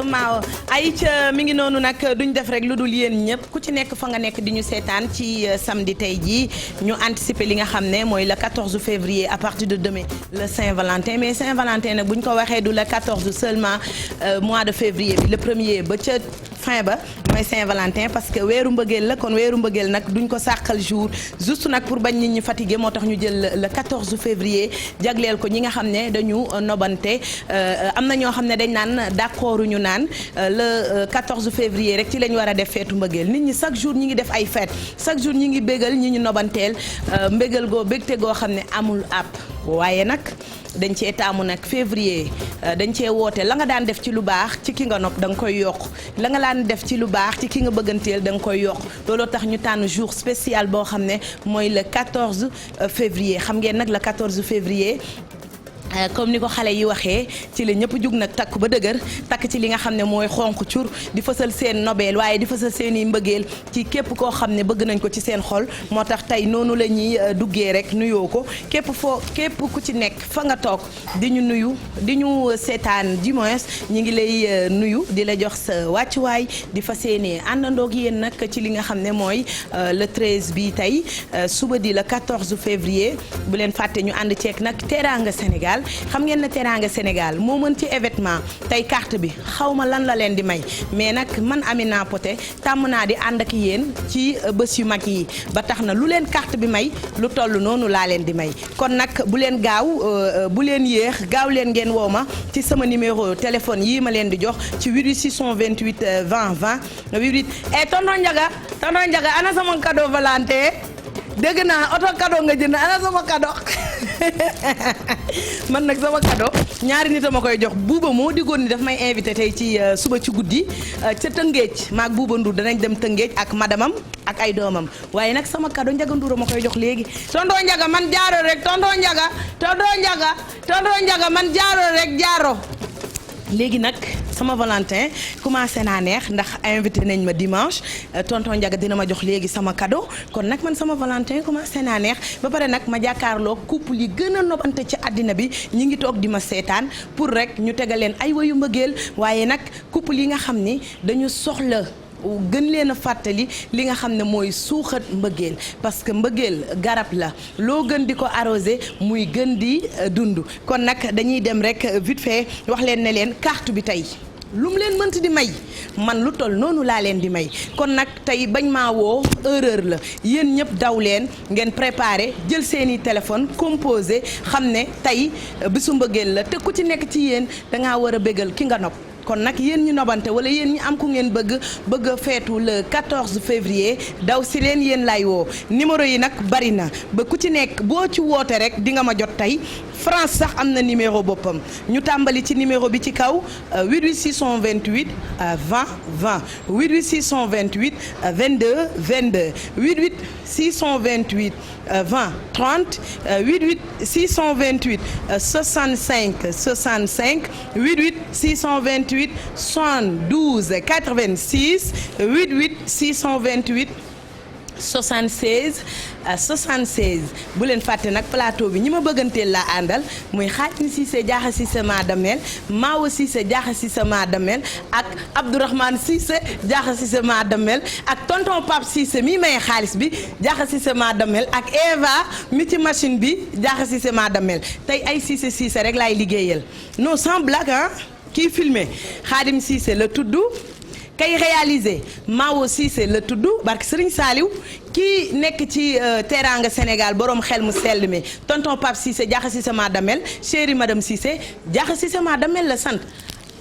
Mao ay ca mi ngi noonu nag duñ def rek lu dul yéen ñëpp ku ci nekk fa nga nekk di ñu seetaan ci samedi tey jii ñu anticiper li nga xam ne mooy le 14 février à partir de demain le Saint-Valentin mais Saint-Valentin nag bu ñu ko waxee du le 14 seulement mois de février bi le premier ba ca fin ba mooy Saint-Valentin parce que weeru mbëggeel la kon weeru mbëggeel nag duñ ko sàqal jour juste nag pour bañ nit ñi fatigué moo tax ñu jël le 14 février jagleel ko ñi nga xam ne dañu nobante am na ñoo xam ne dañ naan d'accord ñu naan le 14 février rek ci lañ war a def feetu mbëggeel nit ñi chaque jour ñi ngi def ay fête chaque jour ñi ngi bégal ñi ñu nobanteel mbégal goo bégte goo xam ne amul àpp waaye nag dañ cee taamu nag février dañ cee woote la nga daan def ci lu baax ci ki nga nopp da nga koy yokk la nga daan def ci lu baax ci ki nga bëgganteel da nga koy yokk looloo tax ñu tànn jour spécial boo xam ne mooy le 14 février xam ngeen nag le 14 février comme ni ko xale yi waxee ci la ñëpp jug nag takk ba dëgër takk ci li nga xam ne mooy xonq cur di fësal seen nobel waaye di fësal seen i mbëggeel ci képp koo xam ne bëgg nañ ko ci seen xol moo tax tey noonu la ñuy duggee rek nuyoo ko képp ku ci nekk fa nga toog di ñu nuyu di ñu seetaan du moins ñi ngi lay nuyu di la jox sa wàccuwaay di fas yéene àndandoog yéen nag ci li nga xam ne mooy le 13 bi tey suba di le 14 février bu leen fàtte ñu ànd ceeg nag Teranga Sénégal xam ngeen ne Teranga Sénégal moo mën ci événement tey carte bi xaw ma lan la leen di may mais nag man Amina Poté tàmm naa di ànd ak yéen ci bés yu mag yi ba tax na lu leen carte bi may lu toll noonu laa leen di may kon nag bu leen gaaw bu leen yéex gaaw leen ngeen woo ma ci sama numéro téléphone yii ma leen di jox ci 88 628 20 20 88 tonton Ndiaga ana sama cadeau Valentin dégg naa oto cadeau nga jënd ana sama cadeau man nag sama cadeau ñaari nit a ma koy jox buuba moo diggoon ni daf may invité tey ci suba ci guddi ca Tëngéej maag buuba Ndour danañ dem Tëngéej ak madamam ak ay doomam waaye nag sama cadeau Ndiaga Ndour a ma koy jox léegi tonton Ndiaga man jaaro rek tonton Ndiaga man jaaro rek jaaro léegi nag sama Valentin commencé naa neex ndax invité nañ ma dimanche tonton Ndiaga dina ma jox léegi sama cadeau kon nag man sama Valentin commencé naa neex ba pare nag ma jàkkaarloo couple yi gën a nobante ci àddina bi ñi ngi toog di ma seetaan pour rek ñu tegal leen ay wayu mbëggeel waaye nag couple yi nga xam ni dañu soxla gën leen a fàttali li nga xam ne mooy suuxat mbëggeel parce que mbëggeel garab la loo gën di ko arrosé muy gën di dund kon nag dañuy dem rek vite fait wax leen ne leen carte bi tey lu mu leen mënti di may man lu toll noonu laa leen di may kon nag tey bañ maa woo erreur la yéen ñëpp daw leen ngeen préparé jël seeni téléphone composé xam ne tey bisu mbëggeel la te ku ci nekk ci yéen dangaa war a bégal ki nga nopp kon nag yéen ñi nobante wala yéen ñi am ku ngeen bëgg a feetu le 14 février daw si leen yéen lay woo numéro yi nag bari na ba ku ci nekk boo ci woote rek di nga ma jot tey France sax am na numéro boppam ñu tàmbali ci numéro bi ci kaw 88 628 20 20 88 628 22 22 88 628 20 30 88 628 65 65 88 628 72 86 88 628 76 76 bu leen fàtte nag plateau bi ñi ma bëgganteel laa àndal muy Xaadim Cissé Diakha Cissé Madamel Mawo Cissé Diakha Cissé Madamel ak Abdourahmane Cissé Diakha Cissé Madamel ak tonton Pape Cissé mi may xaalis bi Diakha Cissé Madamel ak Eva mi ci machine bi Diakha Cissé Madamel tey ay Cissé Cissé rek laay liggéeyal non sans blague ah kii filmé Xaadim Cissé la tudd kay réalisé Mawo Cissé la tudd barke Serigne Saliou kii nekk ci Teranga Sénégal borom xel mu sell mi tonton Pape Cissé Diakha Cissé Madamel chérie madame Cissé Diakha Cissé Madamel la sant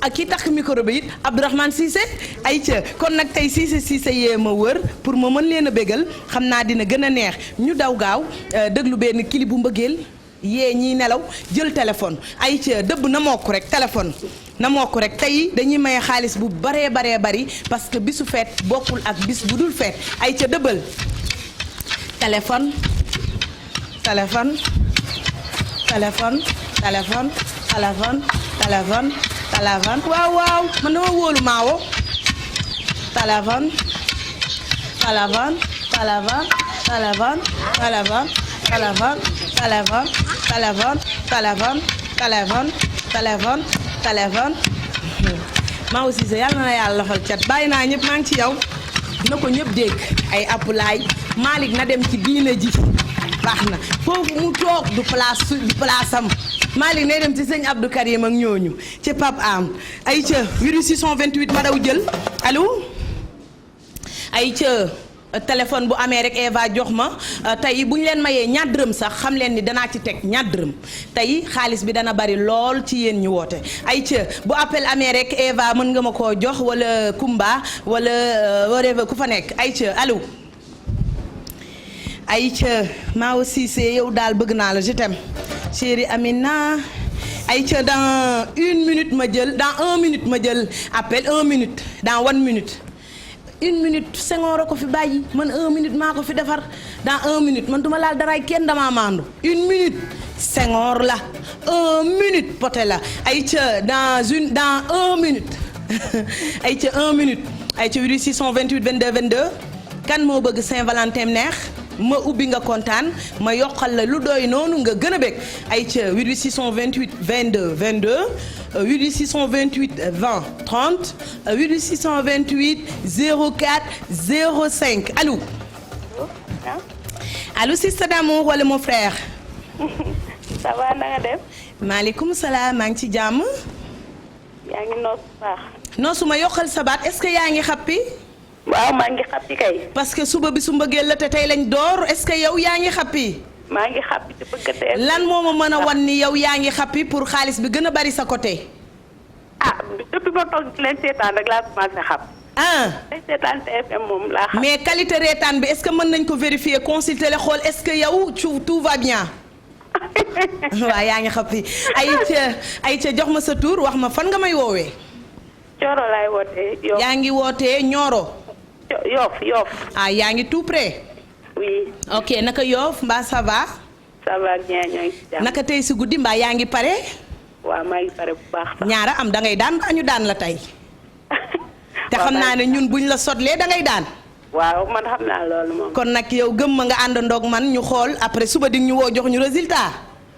ak ki takk micro bi it Abdourahmane Cissé ay ca kon nag tey Cissé Cissé yee ma wër pour ma mën leen a bégal xam naa dina gën a neex ñu daw gaaw déglu benn clip bu mbëggeel yee ñiy nelaw jël téléphone ay ca dëbb na mokk rek téléphone na moo ko rek tey dañuy maye xaalis bu baree bari parce que bisu feet bokkul ak bis bu dul feet ay ca dëbbal téléphone téléphone téléphone téléphone téléphone téléphone téléphone waaw man dama wóolu Maawo téléphone téléphone téléphone téléphone téléphone téléphone téléphone téléphone téléphone téléphone téléphone maa aussi sa yàlla na la yàlla lafal cat bàyyi naa ñëpp maa ngi ci yow na ko ñëpp dégg ay appulaay Malick na dem ci diina ji baax na foofu mu toog du place am Malick nay dem ci sëñ Abdou Karim ak ñooñu ci Pape Am ay ca 628 ma daw jël allo ay ca téléphone bu amee rek Eva jox ma tey bu ñu leen mayee ñaar dërëm sax xam leen ni danaa ci teg ñaar dërëm tey xaalis bi dana bari lool ci yéen ñu woote ay ca bu appel amee rek Eva mën nga ma koo jox wala Kumba wala whatever ku fa nekk ay ca allo ay ca maa aussi c'est yow daal bëgg naa la je t'aime chérie Amina ay ca dans 1 minute ma jël dans 1 minute ma jël appel 1 minute dans 1 minute 1 minute Senghor a ko fi bàyyi man 1 minute maa ko fi defar dans 1 minute man duma laal daraay kenn damaa maandu 1 minute Senghor la 1 minute poté la ay ca dans 1 minute ay ca 1 minute ay ca 628 22 22 kan moo bëgg Saint-Valentin neex ma ubbi nga kontaan ma yokkal la lu doy noonu nga gën a bëgg ay ca 628 22 22 628 20 30 628 04 05 allo. allo sista d'amour wala mon frère. ça va na nga def. maaleykum salaam maa ngi ci jàmm. yaa ngi noos baax. noosu ma yokkal sa baat est-ce que yaa ngi xappi. waaw maa ngi xappi kay. parce que suba bi su mbëggeel la te tey lañ door est-ce que yow yaa ngi xappi. maa ngi xappi ci bëgg a teel. lan moo ma mën a wan ni yow yaa ngi xappi pour xaalis bi gën a bari sa côté. ah depuis ma toog leen seetaan rek laa commencé xam. ah. leen seetaan TFM moom laa xam. mais qualité reetaan bi est-ce que mën nañ ko vérifier consulter la xool est-ce que yow tout va bien. waaw yaa ngi xappi ayca jox ma sa tur wax ma fan nga may woowee. Coro laay wootee Yoff. yaa ngi wootee Nioro. Yoff. ah yaa ngi tout près. oui. ok naka Yoff mbaa ça va. ça va bien ñoo ngi ci jàmm. naka tey si guddi mbaa yaa ngi pare. waaw maa ngi pare bu baax. ñaara am da ngay daan ba ñu daan la tey. te xam naa ne ñun buñ la sotlee da ngay daan. waaw man xam naa loolu moom. kon nag yow gëm ma nga àndandoog man ñu xool après suba di ñu woo jox ñu résultat.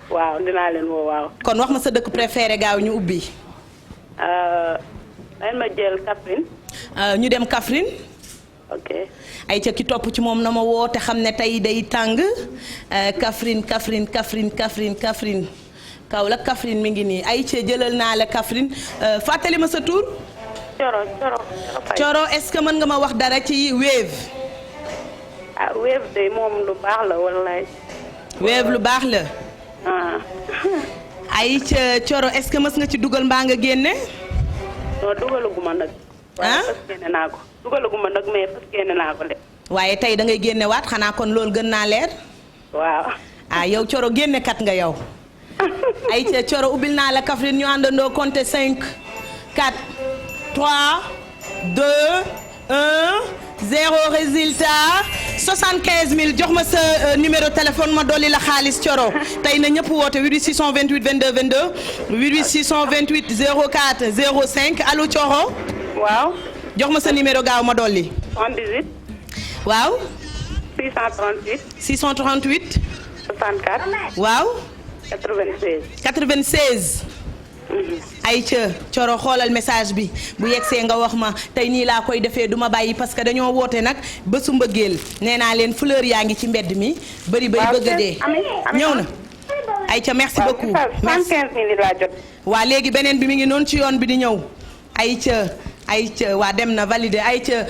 waaw dinaa leen woo waaw. kon wax ma sa dëkk préféré gaaw ñu ubbi. dañ ma jël Kaffrine. ñu dem Kaffrine. ok. ay ca ki topp ci moom na ma woo te xam ne tey day tàng Kaffrine Kaolack Kaffrine mi ngi nii ay ca jëlal naa la Kaffrine fàttali ma sa tur. Coro Faye. Coro est-ce que mën nga ma wax dara ci Wave. ah Wave de moom lu baax la wallaay. Wave lu baax la. ay ca Coro est-ce que mës nga ci dugal mbaa nga génne. non dugalaguma nag. waaye fas génne naa ko dugalaguma nag mais fas génne naa ko de. waaye tey da ngay génne waat xanaa kon loolu gën naa leer. waaw. ah yow Coro génne kat nga yow. ay ca Coro ubbil naa la Kaffrine ñu àndandoo compter 5 4 3 2 1 0 résultat 75 000 jox ma sa numéro téléphone ma dolli la xaalis Coro tey na ñëpp woote 628 22 22 628 04 05 allo Coro. waaw. jox ma sa numéro gaaw ma dolli. 78. waaw. 638. 638. 64. waaw. 96. 96. ayca Coro xoolal message bi bu yegsee nga wax ma tey nii laa koy defee duma bàyyi parce que dañoo woote nag bésu mbëggeel nee naa leen fleur yaa ngi ci mbedd mi. bëri bëgg a dee. ñëw na. ayca merci beaucoup. merci 75 000 laa jot. waa léegi beneen bi mi ngi noonu ci yoon bi di ñëw. ayca waa dem na validé ayca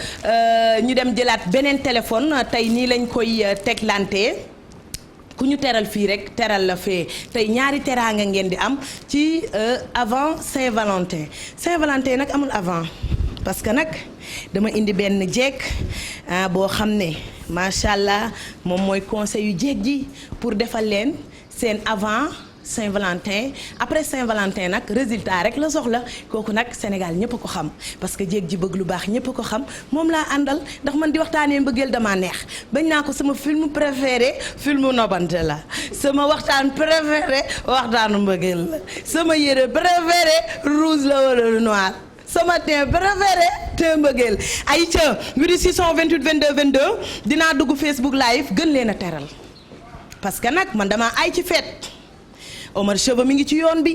ñu dem jëlaat beneen téléphone tey nii lañ koy teglante. ku ñu teral fii rek teral la fee tey ñaari teraanga ngeen di am ci avant Saint-Valentin Saint-Valentin nag amul avant parce que nag dama indi benn jeeg boo xam ne macha allah moom mooy conseil yu jeeg ji pour defal leen seen avant Saint-Valentin après Saint-Valentin nag résultat rek la soxla kooku nag Sénégal ñëpp a ko xam parce que jéeg ji bëgg lu baax ñëpp a ko xam moom laa àndal ndax man di waxtaanee mbëggeel damaa neex bañ naa ko sama film préféré filmu nobante la sama waxtaan préféré waxtaanu mbëggeel la sama yére préféré rouge la wala noir sama teint préféré te mbëggeel ay ca 628 22 22 dinaa dugg Facebook live gën leen a teral parce que nag man damaa ay ci fête Omar Cheveux mi ngi ci yoon bi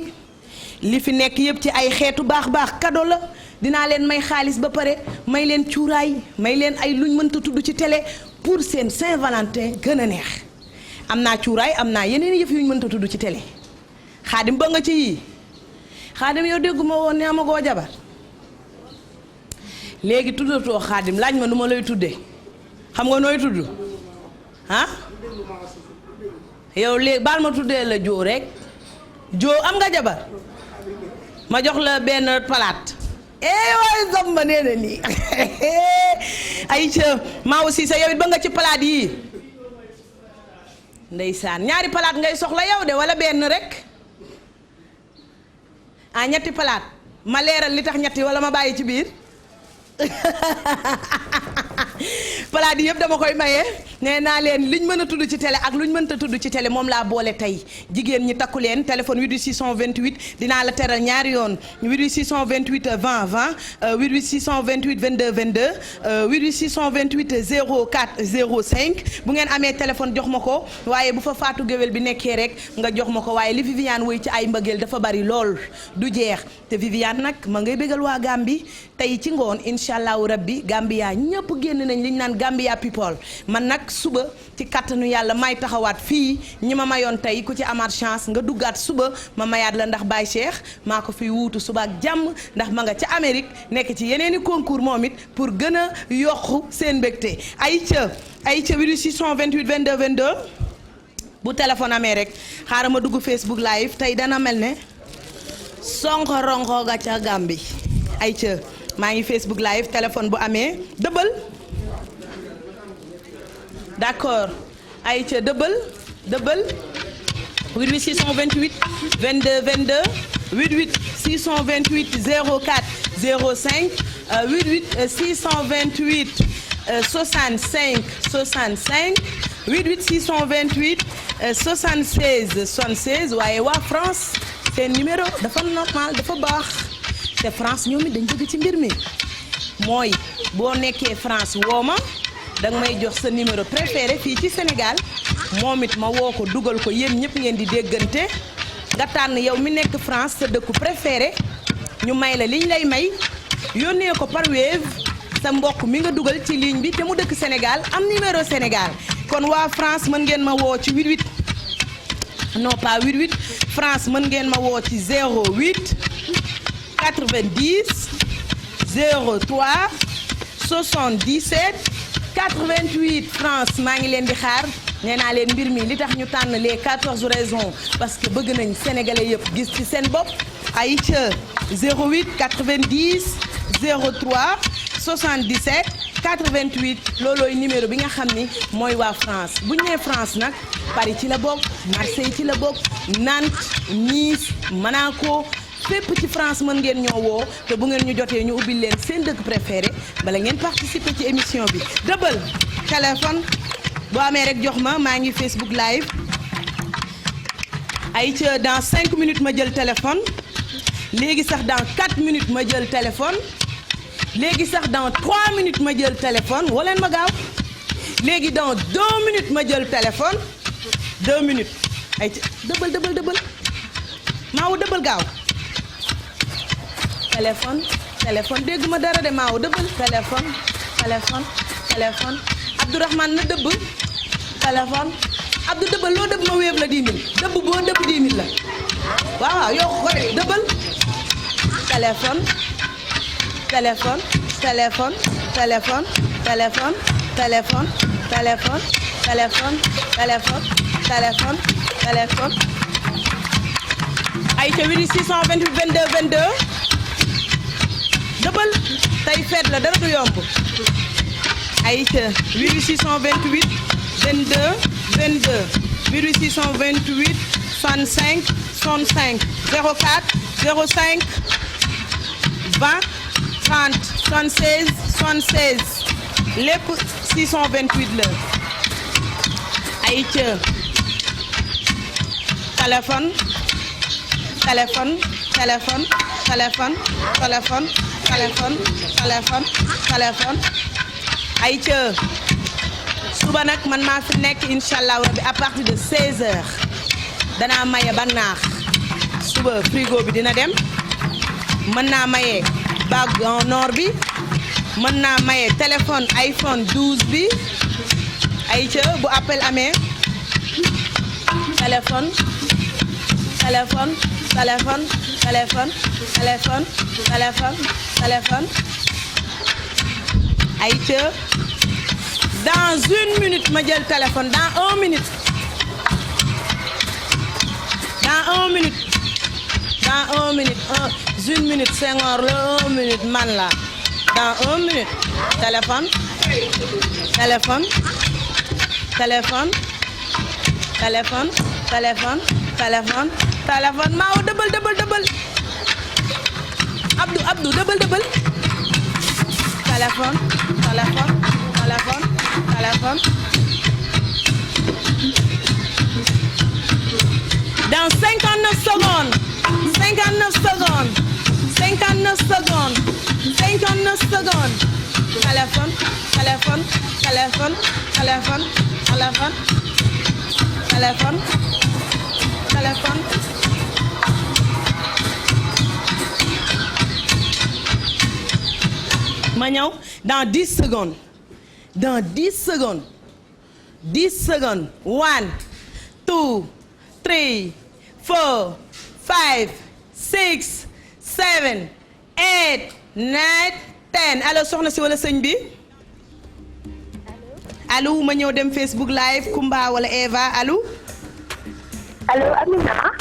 li fi nekk yëpp ci ay xeetu baax cadeau la dinaa leen may xaalis ba pare may leen cuuraay may leen ay luñ mënta tudd ci télé pour seen Saint-Valentin gën a neex am naa cuuraay am naa yeneen yëf yuñ mënta tudd ci télé xaadim ba nga ci yii xaadim yow dégguma woon ne amagoo jabar léegi tuddatoo xaadim laaj ma nu ma lay tuddee xam nga nooy tudd ah yow léegi baal ma tuddee la joo rek joo am nga jabar ma jox la benn palaat waaye samba nee na nii ay ca maa aussi sa yow it ba nga ci palaat yii ndeysaan ñaari palaat ngay soxla yow de wala benn rek ñetti palaat ma leeral li tax ñetti wala ma bàyyi ci biir palaat yi yëpp dama koy maye nee naa leen liñ mën a tudd ci télé ak luñ mënta tudd ci télé moom laa boole tey jigéen ñi takku leen téléphone 88 628 dinaa la teral ñaari yoon 88 628 20 20 88 628 22 22 88 628 04 05 bu ngeen amee téléphone jox ma ko waaye bu fa faatu géwél bi nekkee rek nga jox ma ko waaye li Viviane woy ci ay mbëggeel dafa bari lool du jeex te Viviane nag ma ngay bégal waa Gambie tey ci ngoon incha allahu rabbi Gambia ñëpp génn nañ li ñu naan Gambia people man nag suba ci kattanu yàlla may taxawaat fii ñi ma mayoon tey ku ci amaat chance nga duggaat suba ma mayaat la ndax Baye Cheikh maa ko fi wuutu suba ak jàmm ndax ma nga ca Amérique nekk ci yeneeni concours moom it pour gën a yokku seen mbégte ay ca 628 22 22 bu téléphone amee rek xaaral ma dugg Facebook live tey dana mel ne sonko ronko ga ca Gambie ay ca maa ngi Facebook live téléphone bu amee dëbbal d'accord ay ca dëbbal 88 628 22 22 88 628 04 05 88 628 65 65 88 628 76 76 waaye waa France seen numéro dafa normal dafa baax te France ñoom it dañ bëgg ci mbir mi mooy boo nekkee France woo ma danga may jox sa numéro préféré fii ci Sénégal moom it ma woo ko dugal ko yéen ñëpp ngeen di déggante nga tànn yow mi nekk France sa dëkku préféré ñu may la liñ lay may yónnee ko par Wave sa mbokk mi nga dugal ci ligne bi te mu dëkk Sénégal am numéro Sénégal kon waa France mën ngeen ma woo ci 88 non pas 88 France mën ngeen ma woo ci 08 90 03 77 88 France maa ngi leen di xaar nee naa leen mbir mi li tax ñu tànn les 14 raisons parce que bëgg nañ sénégalais yëpp gis ci seen bopp ay ca 08 90 03 77 88 loolooy numéro bi nga xam ni mooy waa France bu ñu nee France nag Paris ci la bokk Marseille ci la bokk Nantes Nice Monaco fépp ci France mën ngeen ñoo woo te bu ngeen ñu jotee ñu ubbil leen seen dëkk préféré bala ngeen participer ci émission bi dëbbal téléphone boo amee rek jox ma maa ngi Facebook live ay ca dans 5 minutes ma jël téléphone léegi sax dans 4 minutes ma jël téléphone léegi sax dans 3 minutes ma jël téléphone woo leen ma gaaw léegi dans 2 minutes ma jël téléphone 2 minutes ay ca dëbbal maawu dëbbal gaaw téléphone dégg ma dara de maaw dëbbal téléphone Abdourahmane na dëbb téléphone Abdou dëbbal loo dëbb ma wéeb la 10 000 dëbb boo dëbb 10 000 la waaw yokk ko de dëbbal téléphone ay ca 88 628 22 22 dëbbal tey feet la dara du yomb ay ca 88 628 22 22 88 628 65 65 04 05 20 30 76 76 lépp 628 la ay ca téléphone ay ca suba nag man maa fi nekk incha allah rabbi à partir de 16h danaa maye ba naax suba frigo bi dina dem mën naa maye bague en or bi mën naa maye téléphone iPhone 12 bi ay ca bu appel amee téléphone téléphone téléphone téléphone téléphone téléphone téléphone ay ca dans une minute ma jël téléphone dans 1 minute dans 1 minute dans 1 minute une minute Senghor la 1 minute man la dans 1 minute téléphone téléphone téléphone téléphone téléphone téléphone téléphone Maaw dëbal dëbal dëbal Abdou dëbal dëbal téléphone téléphone téléphone téléphone dans 59 secondes 59 secondes 59 secondes 59 secondes téléphone téléphone téléphone téléphone téléphone téléphone téléphone ma ñëw dans 10 secondes dans 10 secondes 10 secondes 1 2 3 4 5 6 7 8 9 10 allo soxna si wala sëñ bi allo ma ñëw dem Facebook live Kumba wala Eva allo Amina.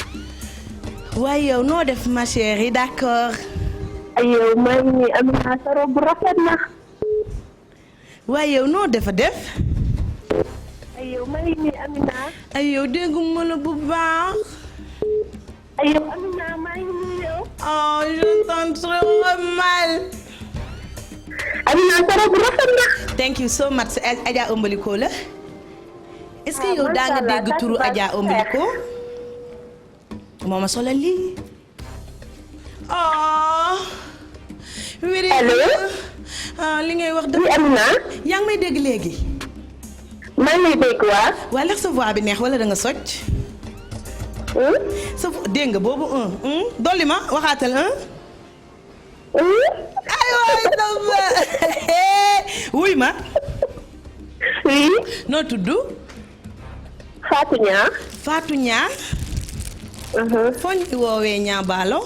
waaye yow noo def ma chérie d'accord. ay yow maa ngi nii Amina sa robe bu rafet na. waaye yow noo def. ay yow maa ngi nii Amina. ay yow dégguma la bu baax. ay yow Amina maa ngi nii yow. oh je t'entends très mal. Amina sa robe bu rafet na. thank you so much Adja Ombaliko la. est-ce que yow daa nga dégg turu Adja Ombaliko. moo ma solal lii. oh. allo. li ngay wax oui Amina. yaa ngi may dégg léegi. maa ngi lay dégg waa. waa ndax sa voix bi neex wala da nga socc. sa dégg nga boobu dolli ma waxaatal ay waay dafa wuy ma. oui. noo tudd. Fatou Niang. Fatou Niang. foo ñu woowee Niang Ballo.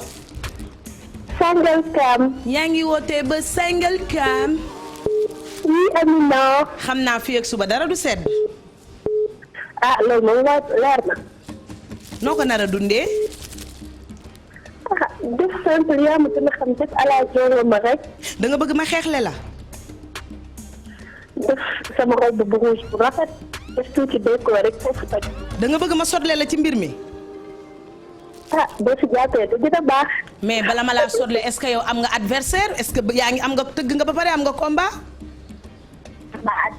Sangalkam. yaa ngi wootee ba Sangalkam. oui Amina. xam naa fii ak suba dara du sedd. ah loolu moom leer na. noo ko nar a dundee. ah def simple yaa ma gën a xam def à la journée ma rek. da nga bëgg ma xeexle la. def sama robe bu rouge bu rafet. def tuuti déco rek foofu toj. da nga bëgg ma sotle la ci mbir mi. ah boo si jàppee te dina baax. mais bala ma laa sotle est-ce que yow am nga adversaire est-ce que yaa ngi am nga tëgg nga ba pare am nga combat.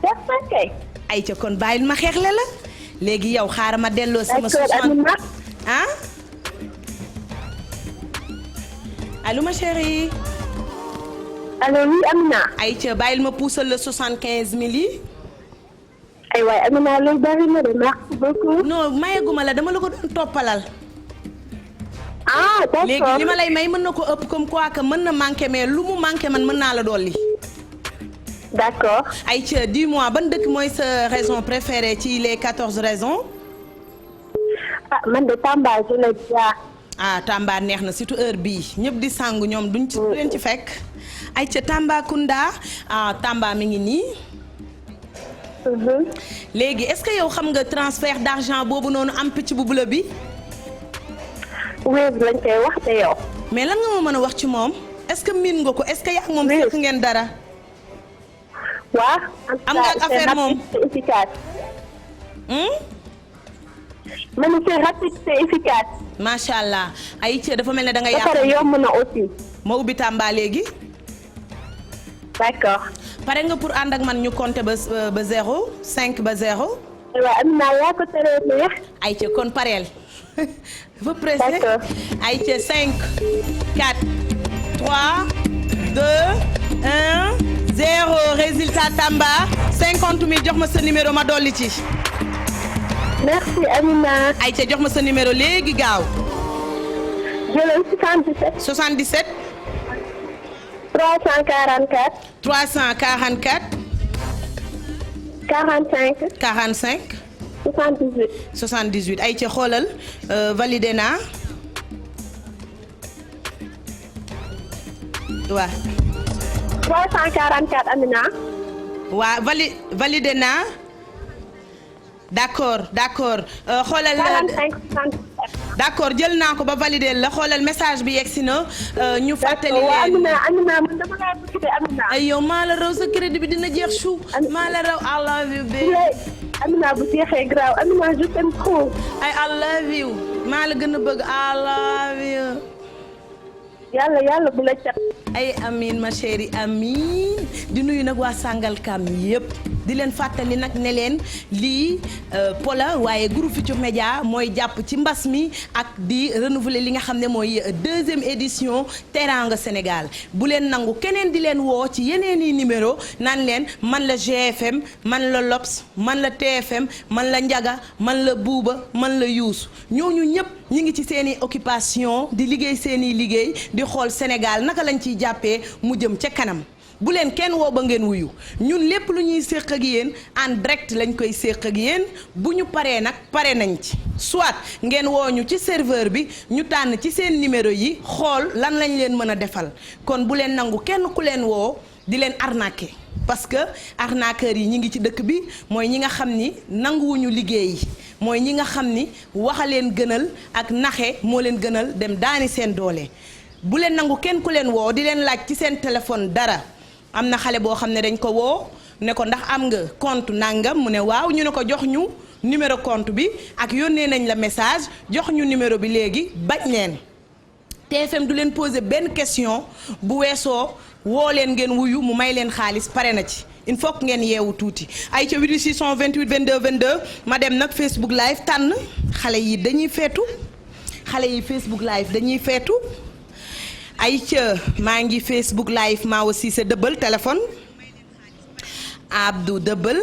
def na kay. ay ca kon bàyyil ma xeexle la. léegi yow xaaral ma delloo sama. 60 ah. allo ma chérie. allo oui Amina. ay ca bàyyil ma puusal la 75 000 yi. ay waay Amina loolu bari na de merci beaucoup. non mayeguma la dama la ko doon toppalal. ah d'accord léegi li ma lay may mën na ko ëpp comme quoi que mën na manqué mais lu mu manqué man mën naa la dolli. d'accord. ay ca dis-moi ban dëkk mooy sa raison préférée ci les 14 raisons. ah man de Tamba je l'ai déjà. ah Tamba neex na surtout heure bii ñëpp di sangu ñoom duñ ci du leen ci fekk. ay ca Tambacounda ah Tamba mi ngi nii. léegi est-ce que yow xam nga transfert d'argent boobu noonu am picc bu bula bi. Wave lañ koy wax te yow. mais lan nga ma mën a wax ci moom est-ce que miin nga ko est-ce que yaa ngi moom fekk ngeen dara. waa. am nga ak affaire moom c'est efficace. man c'est rapide c'est efficace. macha allah ay ca dafa mel ne da nga ba yàq. pare yomb na aussi. ma ubbi Tamba léegi. d'accord. pare nga pour ànd ak man ñu compter ba 0 5 ba 0. waaw Amina yaa ko teree neex. ay ca kon pareel. va pressé. D'accord. ay ca 5 4 3 2 1 0 résultat Tamba 50 000 jox ma sa numéro ma dolli ci. merci Amina. ay ca jox ma sa numéro léegi gaaw. jëlal 77. 77. 344. 344. 45. 45. 78. 78 ay ca xoolal validé naa waa 344 Amina. waa validé naa d'accord xoolal 45. 67. d'accord jël naa ko ba validé la xoolal message bi yegsi na ñu fàttali leen Amina man dama laa bëgg de Amina. ay yow maa la raw sa crédit bi dina jeex chou maa la raw I love you baby. Amina bu jeexee graaw Amina je t'aime trop. ay I love you maa la gën a bëgg I love you. yàlla bu la cat. ay amiin ma chérie amiin di nuyu nag waa Sangalkam yëpp di leen fàttali nag ne leen lii Pola waaye groupe Futurs Médias mooy jàpp ci mbas mi ak di renouveler li nga xam ne mooy 2e édition Teranga Sénégal bu leen nangu keneen di leen woo ci yeneen i numéro naan leen man la GFM man la Lobs man la TFM man la Njaga man la Buuba man la Yuusu ñooñu ñëpp ñi ngi ci seen i occupation di liggéey seen i liggéey di xool Sénégal naka lañ ciy jàppee mu jëm ca kanam bu leen kenn woo ba ngeen wuyu ñun lépp lu ñuy séq ak yéen en direct lañ koy séq ak yéen bu ñu paree nag pare nañ ci soit ngeen woo ñu ci serveur bi ñu tànn ci seen numéro yi xool lan lañ leen mën a defal kon bu leen nangu kenn ku leen woo di leen arnaquer parce que arnaqueurs yi ñi ngi ci dëkk bi mooy ñi nga xam ni nanguwuñu liggéey yi mooy ñi nga xam ni waxa leen gënal ak naxe moo leen gënal dem daani seen doole bu leen nangu kenn ku leen woo di leen laaj ci seen téléphone dara am na xale boo xam ne dañ ko woo ne ko ndax am nga compte nangam mu ne waaw ñu ne ko jox ñu numéro compte bi ak yónnee nañ la message jox ñu numéro bi léegi bañ leen TFM du leen poser benn question bu weesoo woo leen ngeen wuyu mu may leen xaalis pare na ci il faut que ngeen yeewu tuuti ay ca 628 22 22 ma dem nag Facebook live tànn xale yi dañuy feetu xale yi Facebook live dañuy feetu ay ca maa ngi Facebook live maa aussi sa dëbbal téléphone Abdou dëbbal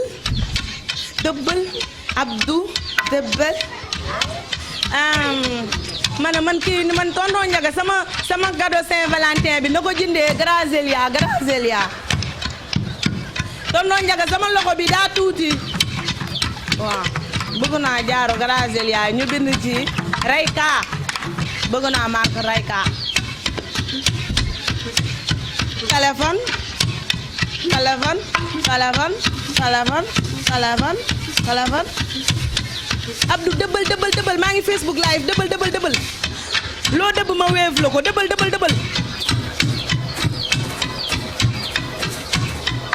Abdou dëbbal man kii man tonton Ndiaga sama cadeau Saint-Valentin bi na ko jëndee Grazelia tonton Ndiaga sama loxo bi daa tuuti waaw bëgg naa jaaro Grazelia ñu bind ci Rayka bëgg naa marque Rayka téléphone Abdou dëbbal maa ngi Facebook live dëbbal loo dëbb ma wéev la ko dëbbal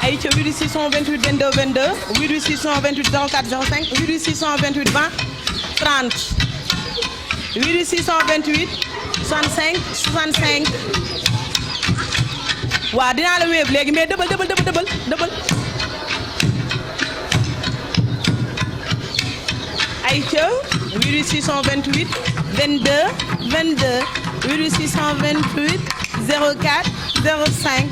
ay ca 628 22 22 628 04 05 628 20 30 628 65 65 waaw dinaa la wéev léegi mais dëbbal ay ca 628 22 22 628 04 05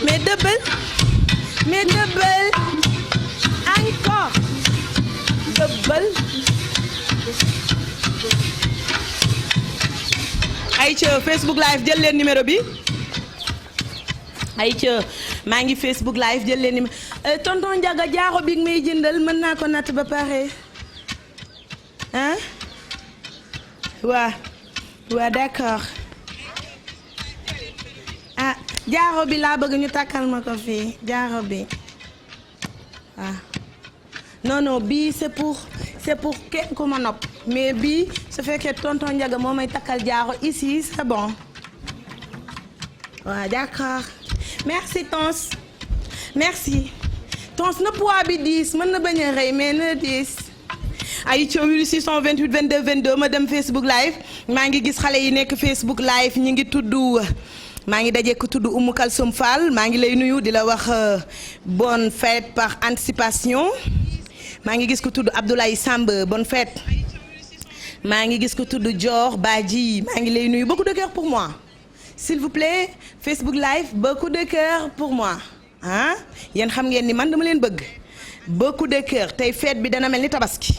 mais dëbbal encore dëbbal ay ca Facebook live jël leen numéro bi ay ca maa ngi Facebook live jël leen numéro tonton Ndiaga jaaxo bi may jëndal mën naa ko natt ba pare ah waa d'accord ah jaaxo bi laa bëgg ñu takkal ma ko fii jaaxo bi waaw non bii c'est pour kenn ku ma nopp mais bii su fekkee tonton Ndiaga moo may takkal jaaxo ici c'est bon waaw d'accord merci Tons merci Tons na poids bi 10 mën na bañ a rëy mais na 10 ay ca 628 22 22 ma dem Facebook live maa ngi gis xale yi nekk Facebook live ñi ngi tudd maa ngi daje ko tudd Oumou Kalsoum Fall maa ngi lay nuyu di la wax bonne fête par anticipation maa ngi gis ko tudd Abdoulaye Samb bonne fête maa ngi gis ko tudd Dior Badji maa ngi lay nuyu beaucoup de cœur pour moi s'il vous plaît Facebook live beaucoup de cœur pour moi ah yéen xam ngeen ni man dama leen bëgg beaucoup de cœur tey fête bi dana mel ni tabaski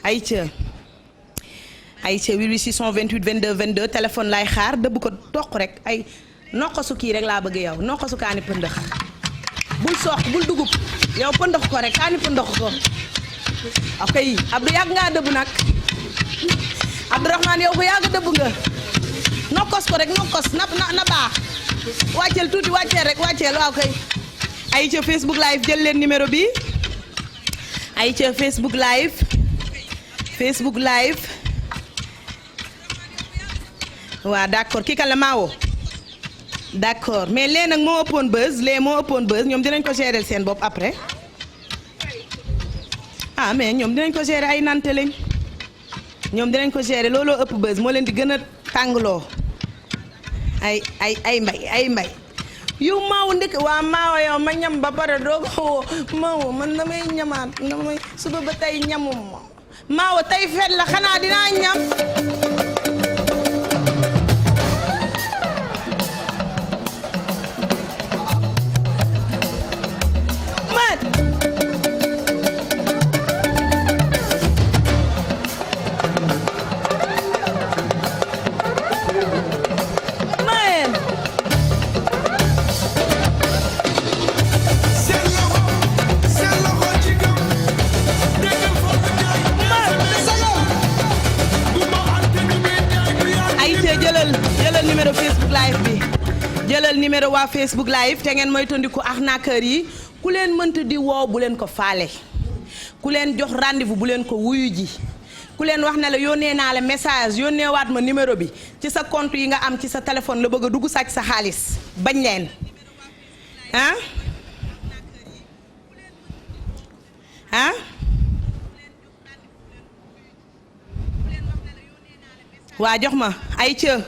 ay ca ay ca 88 628 22 22 téléphone laay xaar dëbb ko toq rek ay noqasu kii rek laa bëgg yow noqasu kaani pëndëx bul soq bul dugub yow pëndëx ko rek kaani pëndëx ko ok Abdou yàgg ngaa dëbb nag Abdourahmane yow ko yàgg dëbb nga nokkos ko rek nokkos na baax wàcceel tuuti wàcceel rek wàcceel waaw kay ay ca Facebook live jël leen numéro bi ay ca Facebook live waaw d'accord kii kan la Maawo d'accord mais lee nag moo ëppoon buzz ñoom dinañ ko gérer seen bopp après mais ñoom dinañ ko gérer ay nante lañ ñoom dinañ ko gérer looloo ëpp buzz moo leen di gën a tàngloo ay mbay yow Maawo ndekk waa Maawo yow ma ñam ba pare doo ko woo Maawo man damay ñamaat damay suba ba tey ñamum Maawo tey fet la xanaa dinaa ñam numéro waa Facebook live te ngeen moytandiku arnaqueur yi ku leen mënta di woo bu leen ko faale ku leen jox rendez-vous bu leen ko wuyu ji ku leen wax ne la yónnee naa la message yónnee waat ma numéro bi ci sa compte yi nga am ci sa téléphone la bëgg a dugg sàcc sa xaalis bañ leen waa jox ma ay ca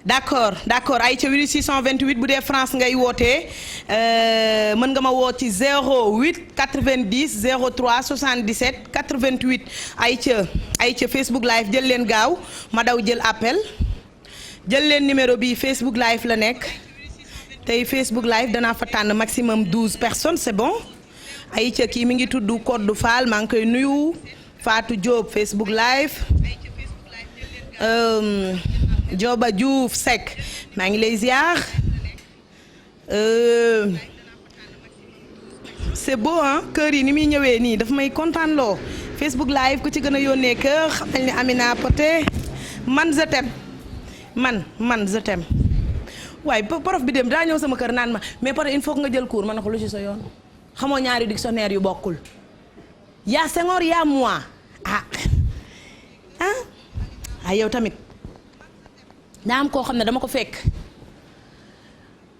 d'accord ay ca 628 bu dee France ngay wootee mën nga ma woo ci 08 90 03 77 88 ay ca Facebook live jël leen gaaw ma daw jël appel jël leen numéro bi Facebook live la nekk tey Facebook live danaa fa tànn maximum 12 personnes c'est bon ay ca kii mi ngi tudd Codou Fall maa ngi koy nuyu Fatou Diop Facebook live Joba Diouf Seck maa ngi lay ziar c'est beau kër yi ni muy ñëwee nii daf may kontaan loo Facebook live ku ci gën a yónnee kër xamal ni Amina Poté man je t'aime man je t'aime waaye prof bi dem daa ñëw sama kër naan ma mais pare il faut que nga jël cours ma ne ko lu ci sa yoon xamoo ñaari dictionnaire yu bokkul yaa Senghor yaa moi yow tamit daa am koo xam ne dama ko fekk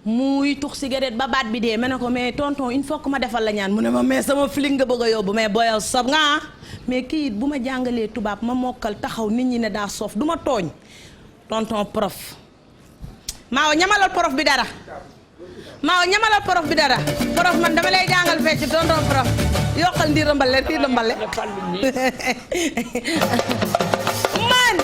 muy tux cigarette ba baat bi dee ma ne ko mais tonton il faut que ma defal la ñaan mu ne ma mais sama fling nga bëgg a yóbbu mais boyal sob nga mais kii bu ma jàngalee tubaab ma mokkal taxaw nit ñi ne daa soof du ma tooñ tonton prof Maawo ñamalal prof bi dara prof man dama lay jàngal fecc tonton prof yokkal ndiir mbale man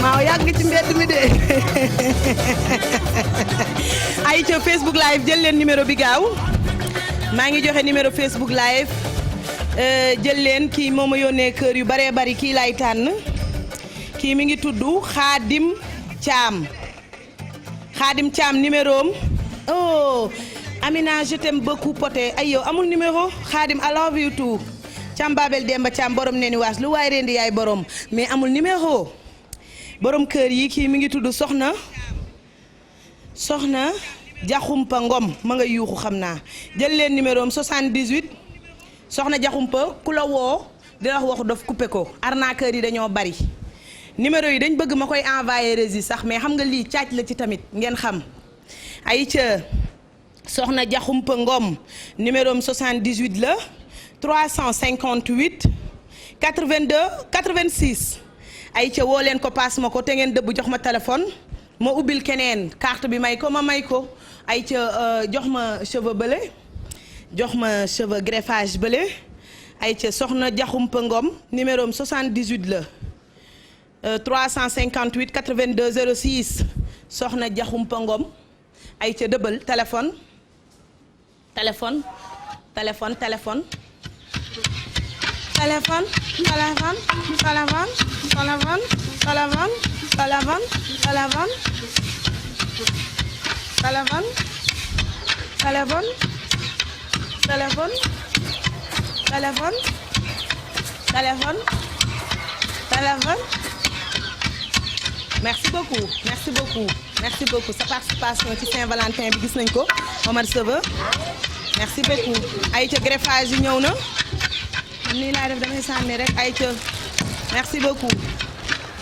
Maaw yàgg ci mbedd mi de ay ca Facebook live jël leen numéro bi gaaw maa ngi joxe numéro Facebook live jël leen kii moo ma yónnee kër yu baree bari kii lay tànn kii mi ngi tudd Khadim Thiam numéro am oh Amina je t'aime beaucoup Poté ay yow amul numéro Khadim I love you too Thiam Babel Demba Thiam borom ne ni waas lu waay rendi yaay borom mais amul numéro borom kër yi kii mi ngi tudd soxna Jaxumpa Ngom ma nga yuuxu xam naa jël leen numéro am 78 soxna Jaxumpa ku la woo di la waxu daf coupé ko arnaqueur yi dañoo bari numéro yi dañ bëgg ma koy envoyer rési sax mais xam nga lii càcc la ci tamit ngeen xam ay ca soxna Jaxumpa Ngom numéro am 78 la 358 82 86 ay ca woo leen ko paas ma ko te ngeen dëbb jox ma téléphone ma ubbil keneen carte bi may ko ma may ko ay ca jox ma cheveux bële jox ma cheveux greffage bële ay ca soxna Jaxumpa Ngom numéro am 78 la 358 82 06 soxna Jaxumpa Ngom ay ca dëbal téléphone téléphone téléphone téléphone téléphone téléphone téléphone téléphone téléphone téléphone téléphone téléphone téléphone téléphone téléphone téléphone téléphone merci beaucoup merci beaucoup merci beaucoup sa participation ci Saint-Valentin bi gis nañ ko Omar Seve merci beaucoup ay ca greffage yi ñëw na nii laa def damay sànni rek ay ca merci beaucoup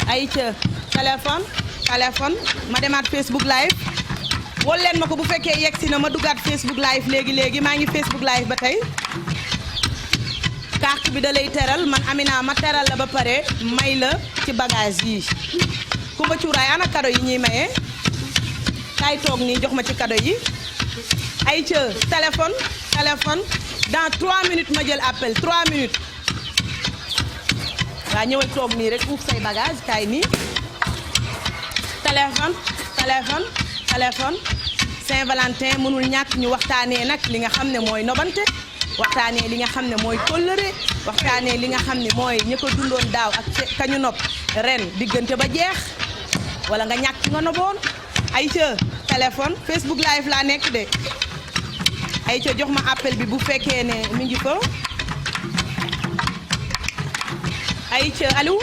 ay ca téléphone téléphone ma demaat Facebook live wol leen ma ko bu fekkee yegg si na ma duggaat Facebook live léegi maa ngi Facebook live ba tey carte bi da lay teral man Amina ma teral la ba pare may la ci bagage yi Kumba Cuuraay ana cadeau yi ñuy maye kaay toog nii jox ma ci cadeau yi ay ca téléphone téléphone dans 3 minutes ma jël appel 3 minutes waa ñëwal toog nii rek uuf say bagage kaay nii téléphone téléphone téléphone Saint-Valentin mënul ñàkk ñu waxtaanee nag li nga xam ne mooy nobante waxtaanee li nga xam ne mooy kóllëre waxtaanee li nga xam ne mooy ñi ko dundoon daaw ak kañu nopp ren diggante ba jeex wala nga ñàkk nga noboon ay ca téléphone Facebook live laa nekk de ay ca jox ma appel bi bu fekkee ne mi ngi fa ay ca allo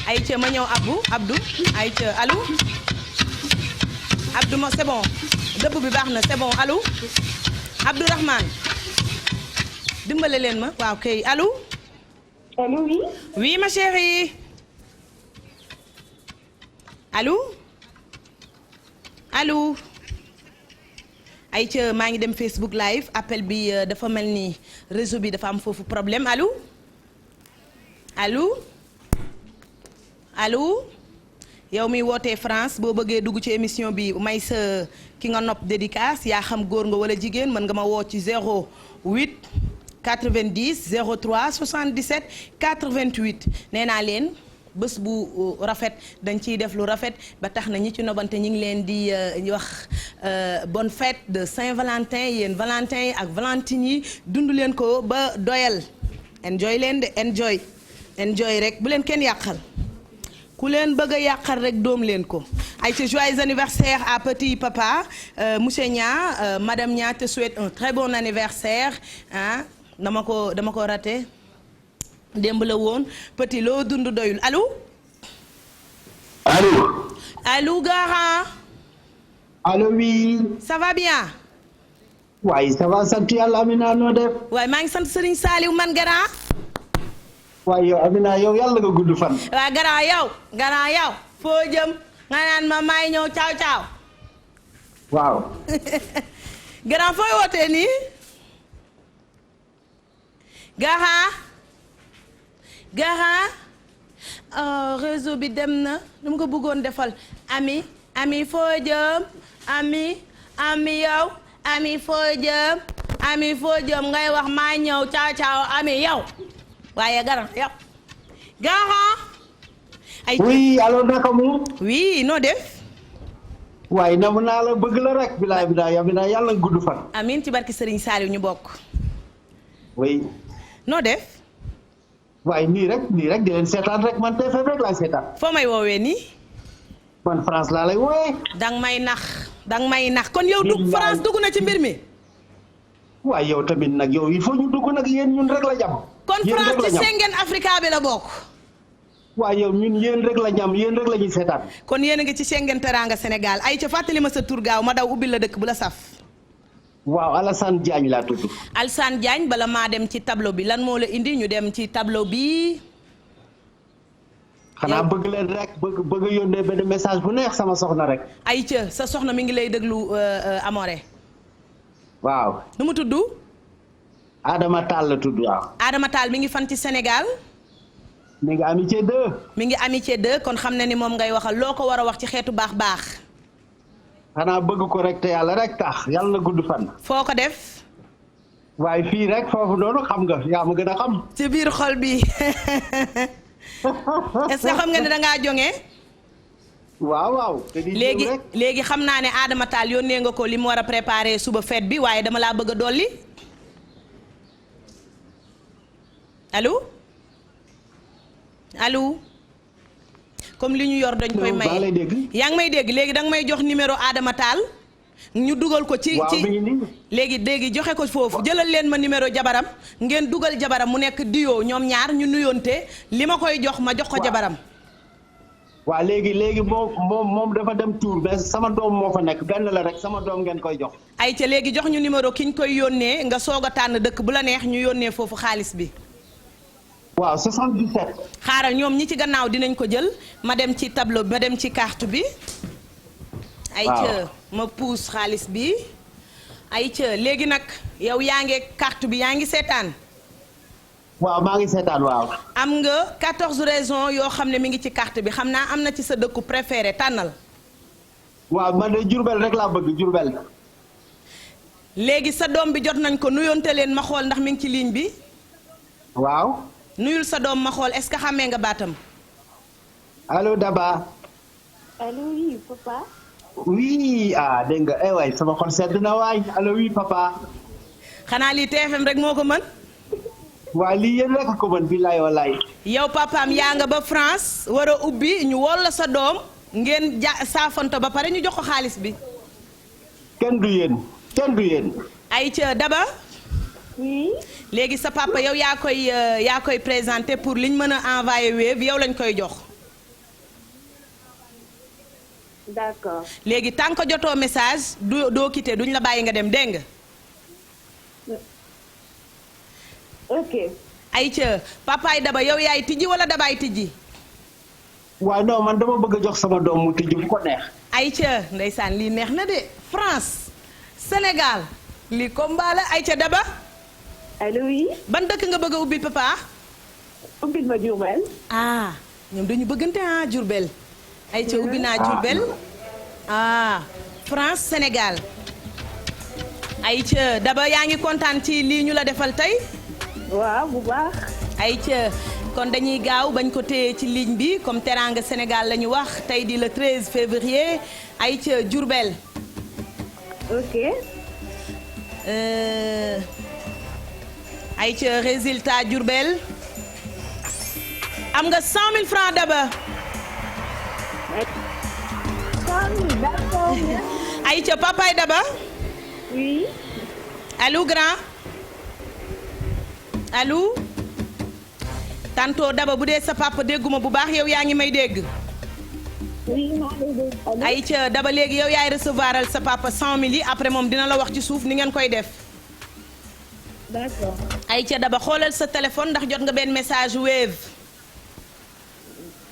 ay ca ma ñëw Abdou ay ca allo Abdou ma c'est bon dëbb bi baax na c'est bon allo Abdourahmane dimbale leen ma waaw kay allo. allo oui. oui ma chérie allo allo. ayca maa ngi dem Facebook live appel bi dafa mel ni réseau bi dafa am foofu problème allo allo allo yow mi wootee France boo bëggee dugg ci émission bi may sa ki nga nopp dédicace yaa xam góor nga wala jigéen mën nga ma woo ci 08 90 03 77 88 nee naa leen bés bu rafet dañ ciy def lu rafet ba tax na ñi ci nobante ñi ngi leen di wax bonne fête de Saint-Valentin yéen Valentin yi ak Valentine yi dund leen ko ba doyal enjoy leen de enjoy rek bu leen kenn yàqal ku leen bëgg a yàqal rek doom leen ko ay ci joyeux anniversaire à petit papa monsieur Nia madame Nia te souhaite un très bon anniversaire ah dama ko raté démb la woon petit loo dund doyul allo. allo Gara. allo oui. ça va bien. waaye ça va sant yàlla Amina noo def. waaye maa ngi sant Serigne Saliou man Gara. waaye yow Amina yow yàlla nga gudd fan. waaw Gara yow foo jëm nga naan ma maay ñëw caaw. waaw. Gara fooy wootee nii. Gara réseau bi dem na lu mu ko bëggoon defal ami foo jëm ami yow ami foo jëm ngay wax maa ñëw caaw ami yow waaye Gara yow ay oui alors naka mu. oui noo def. waaye namu naa la bëgg la rek bilaay Amina yàlla nga gudd fan. amiin ci barki Serigne Saliou ñu bokk. oui. noo def. waaye nii rek di leen seetaan rek man TFM rek laay seetaan. foo may woowee nii. man France laa lay woowee. dang may nax kon yow dugg France dugg na ci mbir mi. waaye yow tamit nag yow il faut ñu dugg nag yéen ñun rek la jam. kon France ci Schengen Africa bi la bokk. waaye yow ñun yéen rek la ñam yéen rek la ñuy seetaan. kon yéen a ngi ci Schengen Teranga Sénégal ay ca fàttali ma sa tur gaaw ma daw ubbil la dëkk bu la saf. waaw Alassane Diagne laa tudd. Alassane Diagne bala maa dem ci tableau bi lan moo la indi ñu dem ci tableau bi. xanaa bëgg leen rek bëgg yónnee benn message bu neex sama soxna rek. ay ca sa soxna mi ngi lay déglu Amore. waaw. nu mu tudd. Adama Tall la tudd waaw. Adama Tall mi ngi fan ci Sénégal. mi ngi amitié 2. mi ngi amitié 2 kon xam na ni moom ngay waxal loo ko war a wax ci xeetu baax baax. xanaa bëgg ko rek te yàlla rek tax yàlla na gudd fan. foo ko def. waaye fii rek foofu noonu xam nga yaa ma gën a xam. ci biir xol bi est-ce que xam nga ne da ngaa jonge. waaw. léegi xam naa ne Adama Tall yónnee nga ko li mu war a préparer suba fête bi waaye dama laa bëgg a dolli. allo comme li ñu yor dañ koy may yaa ngi may dégg léegi danga may jox numéro Adama Tall ñu dugal ko ci léegi joxe ko foofu jëlal leen ma numéro jabaram ngeen dugal jabaram mu nekk duo ñoom ñaar ñu nuyoonte li ma koy jox ma jox ko jabaram. waaw léegi moom dafa dem tour mais sama doom moo fa nekk benn la rek sama doom ngeen koy jox. ay ca léegi jox ñu numéro ki ñu koy yónnee nga soog a tànn dëkk bu la neex ñu yónnee foofu xaalis bi. waaw 77. xaaral ñoom ñi ci gannaaw dinañ ko jël ma dem ci tableau bi ma dem ci carte bi. ay ca ma puus xaalis bi. ay ca léegi nag yow yaa ngi carte bi yaa ngi seetaan. waaw maa ngi seetaan waaw. am nga 14 raisons yoo xam ne mi ngi ci carte bi xam naa am na ci sa dëkku préféré tànnal. waaw man de Diourbel rek laa bëgg Diourbel. léegi sa doom bi jot nañ ko nuyoonte leen ma xool ndax mi ngi ci ligne bi. waaw. nuyul sa doom ma xool est-ce que xàmmee nga baatam. allo Daba. allo oui papa. oui dégg nga waay sama xol sedd na waay allo oui papa. xanaa lii TFM rek moo ko mën. waaw lii yéen rek ko mën billaay wallaay. yow papaam yaa nga ba France war a ubbi ñu wol la sa doom ngeen saafonto ba pare ñu jox ko xaalis bi. kenn du yéen. ay ca Daba. oui. léegi sa papa yow yaa koy présenté pour liñ mën a envoyé Wave yow lañ koy jox. d'accord. léegi tant que jotoo message doo quitté duñ la bàyyi nga dem dégg nga. ok. ayca papaay Daba yow yaay tijji wala Dabaay tijji. waaw non man dama bëgg a jox sama doom mu tijji bu ko neex. ayca ndeysaan lii neex na de France Sénégal lii combat la ayca Daba. allo oui. ban dëkk nga bëgg a ubbi papa. ubbil ma Diourbel. ñoom dañu bëggante Diourbel. ayca ubbi naa Diourbel. France Sénégal. ayca Daba yaa ngi kontaan ci lii ñu la defal tey. waaw bu baax. ayca kon dañuy gaaw bañ ko téye ci ligne bi comme Teranga Sénégal la ñu wax tey di le 13 février ayca Diourbel. ok. ayca résultat Diourbel am nga 100 000 francs Daba. 100 000 d'accord. ayca papaay Daba. oui. allo grand. allo. tantôt Daba bu dee sa papa dégguma bu baax yow yaa ngi may dégg. oui maa ngi lay dégg. ayca Daba léegi yow yaay recevoiral sa papa 100 000 yi après moom dina la wax ci suuf ni ngeen koy def. d'accord. ayca Daba xoolal sa téléphone ndax jot nga benn message Wave.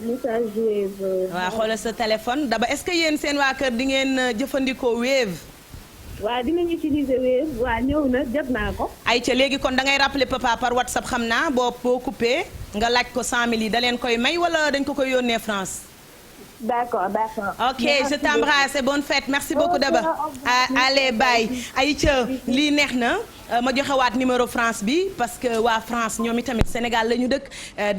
message Wave. waaw xoolal sa téléphone Daba est-ce que yéen seen waa kër di ngeen jëfandikoo Wave. waaw dinañ utiliser Wave waaw ñëw na jot naa ko. ayca léegi kon da ngay rappeler papa par WhatsApp xam naa boo coupé nga laaj ko 100 000 yi da leen koy may wala dañ ko koy yónnee France. d'accord. ok je t'embrasse et bonne fête merci beaucoup Daba. allez bye ayca lii neex na ma joxewaat numéro France bi parce que waa France ñoom itamit Sénégal la ñu dëkk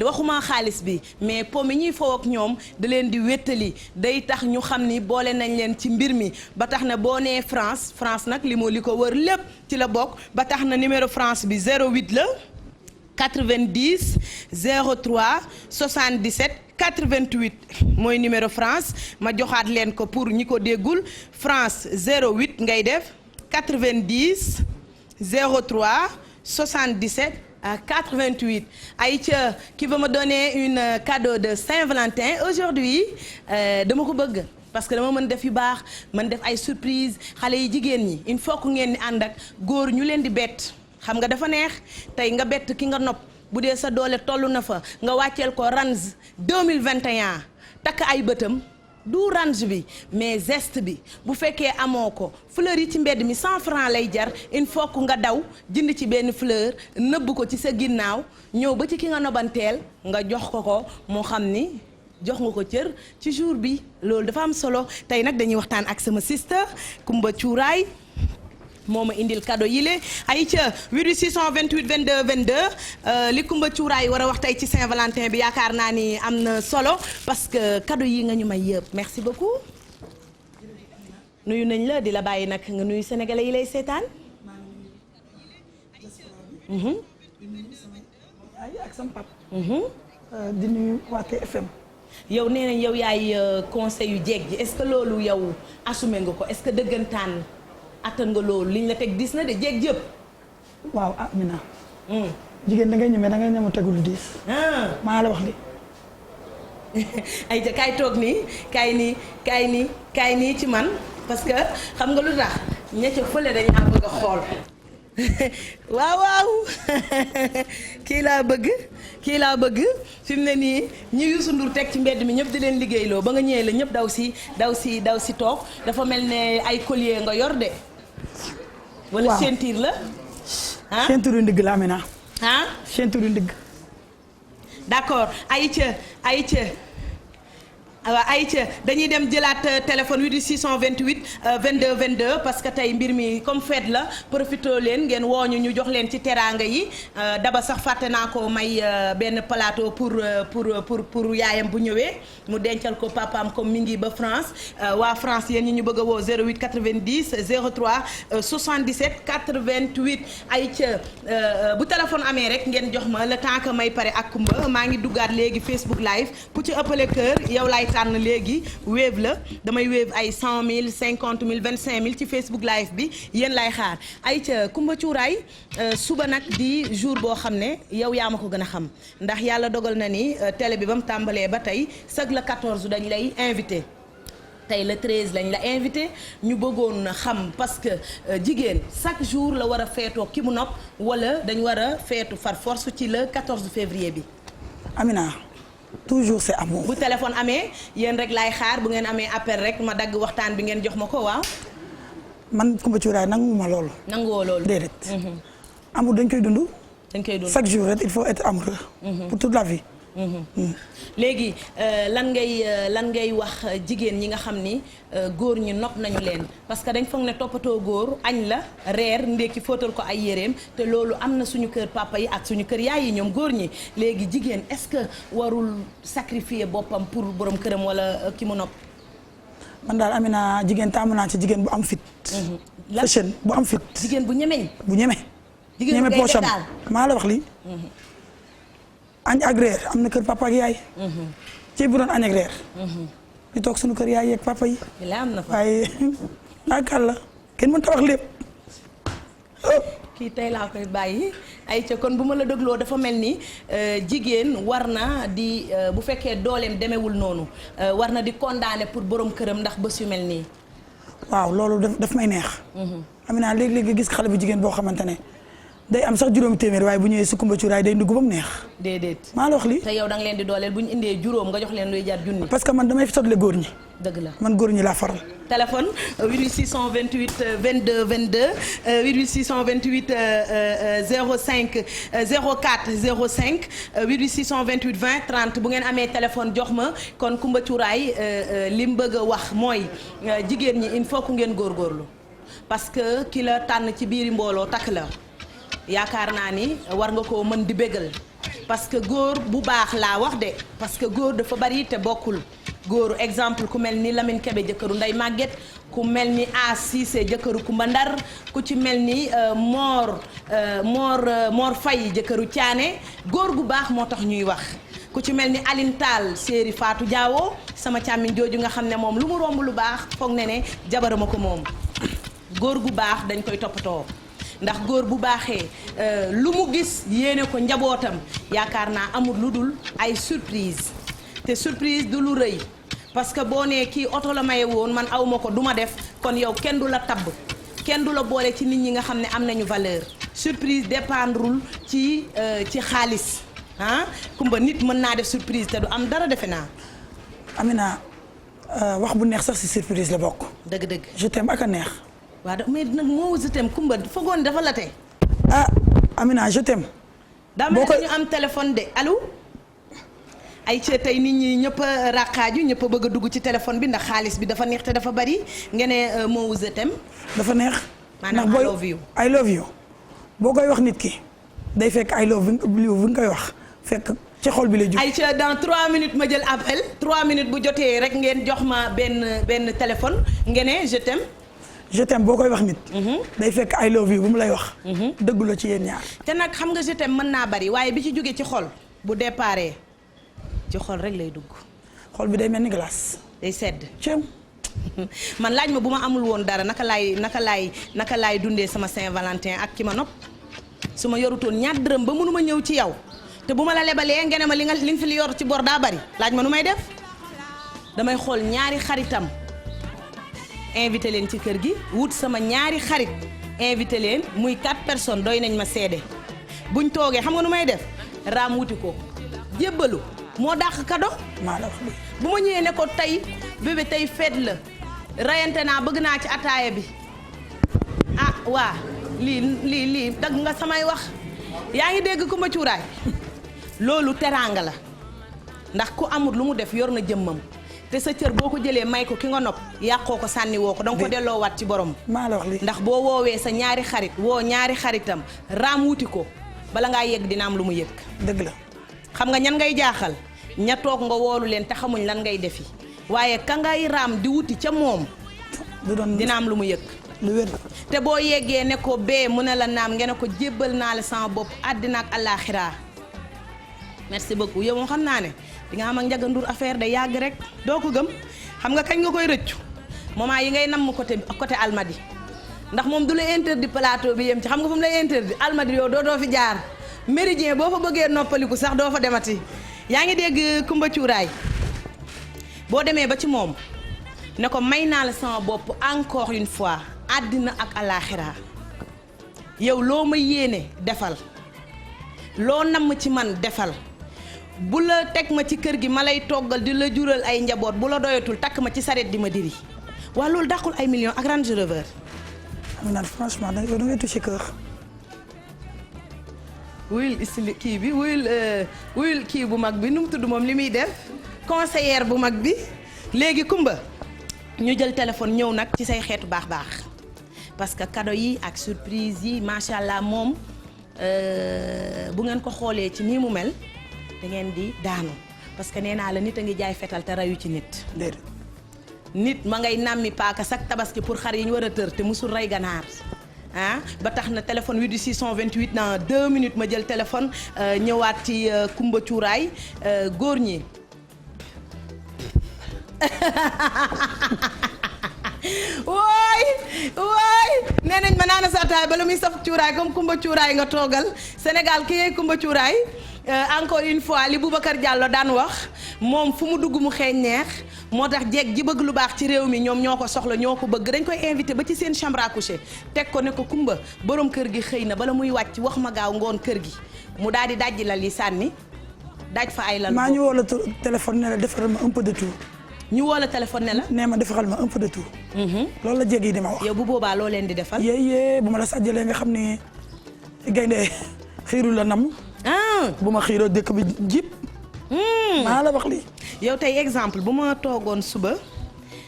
waxuma xaalis bi mais po mi ñuy foo ak ñoom da leen di wéttali day tax ñu xam ni boole nañ leen ci mbir mi ba tax na boo nee France nag li ko wër lépp ci la bokk ba tax na numéro France bi 08 la 90 03 77 88 mooy numéro France ma joxaat leen ko pour ñi ko déggul France 08 ngay def 90 03 77 88 Aïcha qui va me donner une cadeau de Saint-Valentin aujourd'hui dama ko bëgg parce que dama mën def yu baax mën def ay surprise xale yi jigéen ñi il faut que ngeen ni ànd ak góor ñu leen di bett xam nga dafa neex tey nga bett ki nga nopp bu dee sa doole toll na fa nga wàcceel ko Ranz 2021 takk ay bëtam du range bi mais geste bi bu fekkee amoo ko fleur yi ci mbedd mi 100 francs lay jar il faut que nga daw jënd ci benn fleur nëbb ko ci sa ginnaaw ñëw ba ci ki nga nobanteel nga jox ko moo xam ni jox nga ko cër ci jour bi loolu dafa am solo tey nag dañuy waxtaan ak sama sister Coumba Cuuraay moo ma indil cadeau yile ay ca 88 628 22 22 li Coumba Cuuraay war a wax tey ci Saint-Valentin bi yaakaar naa ni am na solo parce que cadeau yi nga ñu may yëpp merci beaucoup nuyu nañ la di la bàyyi nag nga nuyu sénégalais yi lay seetaan. ak sama pap di nuyu waa TFM. yow nee nañ yow yaay conseil yu jeeg ji est-ce que loolu yow assumé nga ko est-ce que dëggantaan. attan nga loolu liñ la teg diis na de jeeg jëpp. waaw Amina. jigéen da ngay ñeme da ngay ñeme tegul diis. maa la wax li ay ja kaay toog nii kaay nii ci man parce que xam nga lu tax ña ca fële dañu am bëgg a xool waaw kii laa bëgg fi mu ne nii ñi Youssou Ndour teg ci mbedd mi ñëpp di leen liggéeyloo ba nga ñëwee la ñëpp daw si toog dafa mel ne ay collier nga yor de. wala ceinture la. ah ceinture ndigg la Amina. ah ceinture ndigg. d'accord Aïcha dañuy dem jëlaat téléphone 88 628 22 22 parce que tey mbir mi comme fête la profitoo leen ngeen wooñu ñu jox leen ci teraanga yi daba sax fàtte naa ko may benn plateau pour yaayam bu ñëwee mu dencal ko papaam comme mi ngi ba France waa France yéen ñi ñu bëgg a woo 08 90 03 77 88 Aïcha bu téléphone amee rek ngeen jox ma le temps que may pare ak Coumba maa ngi duggaat léegi Facebook live ku ci ëppale kër yow laay tànn léegi Wave la damay Wave ay 100 000 50 000 25 000 ci Facebook live bi yéen laay xaar ay ca Coumba Cuuraay suba nag di jour boo xam ne yow yaa ma ko gën a xam ndax yàlla dogal na ni télé bi ba mu tàmbalee ba tey sag la 14 dañ lay invité tey le 13 lañ la invité ñu bëggoon xam parce que jigéen chaque jour la war a feetoo ki mu nopp wala dañ war a feetu far force ci le 14 février bi. Amina toujours c'est amour. bu téléphone amee yéen rek laay xaar bu ngeen amee appel rek ma dagg waxtaan bi ngeen jox ma ko waaw. man Coumba Cuuraay nanguwuma loolu. nanguwoo loolu déedéet. amour dañ koy dund. chaque jour rek il faut être amoureux. pour toute la vie. léegi lan ngay wax jigéen ñi nga xam ni góor ñi nopp nañu leen parce que dañ foog ne toppatoo góor añ la reer ndékki fóotal ko ay yéreem te loolu am na suñu kër papa yi ak suñu kër yaay yi ñoom góor ñi léegi jigéen est-ce que warul sacrifier boppam pour borom këram wala ki mu nopp. man daal Amina jigéen taamu naa ci jigéen bu am fit. fashion bu am fit. jigéen bu ñemeñ. bu ñeme. jigéen bu ngay poosam maa la wax lii. añ ak reer am na kër papa ak yaay. ci bu doon añ ak reer. di toog suñu kër yaay yeeg papa yi. am na fa waaye yaakaar la kenn mënut a wax lépp. kii tey laa koy bàyyi ay ca kon bu ma la dégloo dafa mel ni jigéen war na di bu fekkee dooleem demewul noonu war na di condamné pour borom këram ndax bés yu mel nii. waaw loolu daf may neex. Amina léeg-léeg nga gis xale bu jigéen boo xamante ne. day am sax juróomi téeméer waaye bu ñëwee si Coumba Cuuraay day dugg ba mu neex. déedéet maa la wax lii. te yow da nga leen di dooleel bu ñu indee juróom nga jox leen luy jar junni. parce que man damay sotle góor ñi. dëgg la man góor ñi laa faral. téléphone 88 628 22 22 88 628 05 04 05 88 628 20 30 bu ngeen amee téléphone jox ma kon Coumba Cuuraay li mu bëgg a wax mooy jigéen ñi il faut que ngeen góorgóorlu parce que ki la tànn ci biiri mbooloo takk la. yaakaar naa ni war nga koo mën di bégal parce que góor bu baax laa wax de parce que góor dafa bari te bokkul góor exemple ku mel ni Lamine Kebe jëkkëru Ndey Maguette ku mel ni A Cissé jëkkëru Kumba Ndar ku ci mel ni Mor Faye jëkkëru Thiané góor gu baax moo tax ñuy wax ku ci mel ni Aline Tall séeri Fatou Diawo sama càmmiñ jooju nga xam ne moom lu mu romb lu baax foog ne jabarama ko moom góor gu baax dañ koy toppatoo ndax góor bu baaxee lu mu gis yéene ko njabootam yaakaar naa amul lu dul ay surprise te surprise du lu rëy parce que boo nee kii oto la maye woon man awma ko duma def kon yow kenn du la tabb kenn du la boole ci nit ñi nga xam ne am nañu valeur surprise dépendrul ci xaalis ah Coumba nit mën naa def surprise te du am dara defe naa. Amina wax bu neex sax ci surprise la bokk. dëgg-dëgg. je t'aime ak a neex. waaw mais nag moo je t'aime Kumba foogoon dafa la tey. ah Amina je t'aime. boo ko ñu am téléphone de allo. ay ci tey nit ñi ñëpp a raqaaju ñëpp a bëgg a dugg ci téléphone bi ndax xaalis bi dafa neex te dafa bari nga ne moo je t'aime. dafa neex. maanaam ndax I love you. I love you boo koy wax nit ki day fekk I love you bi nga koy wax fekk ci xol bi lay jóg. ay ci dans 3 minutes ma jël appel 3 minutes bu jotee rek ngeen jox ma benn téléphone ngeen ne je t'aime. je t'aime boo koy wax nit. day fekk I love you bu mu lay wax. dëggu la ci yéen ñaar. te nag xam nga je t'aime mën naa bari waaye bi ci jógee ci xol bu déparé ci xol rek lay dugg. xol bi day mel ni glace. day sedd. ceeb. man laaj ma bu ma amul woon dara naka laay dundee sama Saint-Valentin ak ki ma nopp su ma yorutoon ñaar dërëm ba mënuma ñëw ci yow te bu ma la lebalee ngeen ma li nga fi li yor ci bor daa bari laaj ma nu may def damay xool ñaari xaritam invité leen ci kër gi wut sama ñaari xarit invité leen muy 4 personnes doy nañ ma seede buñ toogee xam nga nu may def raam wuti ko jébbalu moo dàq kado maa la wax bu ma ñëwee ne ko tey bébé tey feet la rayante naa bëgg naa ci ataaya bi ah waa lii dagg nga samay wax yaa ngi dégg Kumba Cuuraay loolu teraanga la ndax ku amul lu mu def yor na jëmmam te sa cër boo ko jëlee may ko ki nga nopp yàqoo ko sànni woo ko danga ko delloowaat ci borom maa la wax lii ndax boo woowee sa ñaari xarit woo ñaari xaritam raam wuti ko bala ngaa yegg dina am lu mu yëg dëgg la xam nga ñan ngay jaaxal ña toog nga woolu leen te xamuñ lan ngay defi waaye ka ngay raam di wuti ca moom du doon dina am lu mu yëg lu wér te boo yeggee ne ko bee mu ne la naam ngeen ne ko jébbal naa la sama bopp àddina ak àllaaxira merci beaucoup yow moom xam naa ne di nga am ak Ndiaga Ndour affaire de yàgg rek doo ko gëm xam nga kañ nga koy rëccu moment yi ngay namm côté Almadi ndax moom du la interdit plateau bi yem ci xam nga fu mu lay interdit Almadi yow doo fi jaar méridien boo fa bëggee noppaliku sax doo fa demati yaa ngi dégg Kumba Cuuraay boo demee ba ci moom ne ko may naa la sama bopp encore une fois àddina ak alaaxira yow loo ma yéene defal loo namm ci man defal bu la teg ma ci kër gi ma lay toggal di la jural ay njaboot bu la doyatul takk ma ci saret di ma diri waa loolu dàqul ay millions ak Range Rover. xam naa franchement da ngay touché cœur. wuyul istili kii bi wuyul kii bu mag bi nu mu tudd moom li muy def conseillère bu mag bi léegi Kumba ñu jël téléphone ñëw nag ci say xeetu baax parce que cadeau yi ak surprise yi macha allah moom bu ngeen ko xoolee ci nii mu mel da ngeen di daanu parce que nee naa la nit a ngi jaay fetal te rayu ci nit. déedéet. nit ma ngay nàmmi paaka sak tabaski pour xar yi ñu war a tër te musul rey ganaar ah ba tax na téléphone 8628 dans 2 minutes ma jël téléphone ñëwaat ci Kumba Cuuraay góor ñi. wooy nee nañ ma naan sa taay bala muy saf cuuraay comme Kumba Cuuraay nga toogal Sénégal ki yee Kumba Cuuraay encore une fois li Boubacar Diallo daan wax moom fu mu dugg mu xeeñ neex moo tax jeeg ji bëgg lu baax ci réew mi ñoom ñoo ko soxla ñoo ko bëgg dañ koy invité ba ci seen chambre à coucher teg ko ne ko Kumba borom kër gi xëy na bala muy wàcc wax ma gaaw ngoon kër gi mu daal di dajji lal yi sànni daj fa ay lal. maa ñu woo la téléphone ne la defaral ma un peu de tout. ñu woo la téléphone ne la. nee ma defaral ma un peu de tout. loolu la jéeg yi di ma wax. yow bu boobaa loo leen di defal. yéyee bu ma la sàjjalee nga xam ne gaynde xiiru la nam. bu ma xiiroo dëkk bi jib. maa la wax lii. yow tey exemple bu ma toogoon suba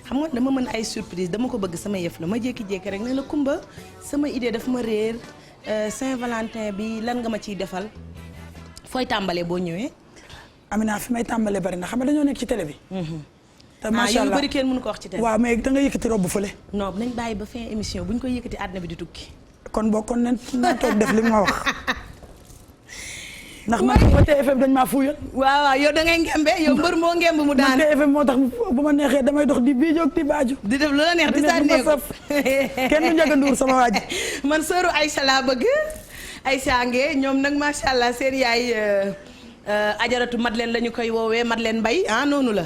xam nga dama mën ay surprise dama ko bëgg sama yëf la ma jékki-jékki rek ne la Kumba sama idée daf ma réer Saint-Valentin bi lan nga ma ciy defal fooy tàmbalee boo ñëwee. Amina fi may tàmbalee bari na xam nga dañoo nekk ci télé bi. te macha allah yu bari kenn mënu ko wax ci télé. waaw mais da nga yëkkati robb fële. non nañ bàyyi ba fin émission bu ñu koy yëkkati àddina bi di tukki. kon boo kon nañ toog def li ma wax. ndax man ba TFM dañ maa fuuyal. waaw yow da ngay ngembe yow mbër moo ngemb mu daan. TFM moo tax bu ma neexee damay dox di biijoog di baaju. di def lu la neex di sànneeku kenn du Ndiaga Ndour sama waa ji. man sëru Aïcha laa bëgg Aïcha Nge ñoom nag macha allah seen yaay ajaratu Madeleine la ñu koy woowee Madeleine Mbaye noonu la.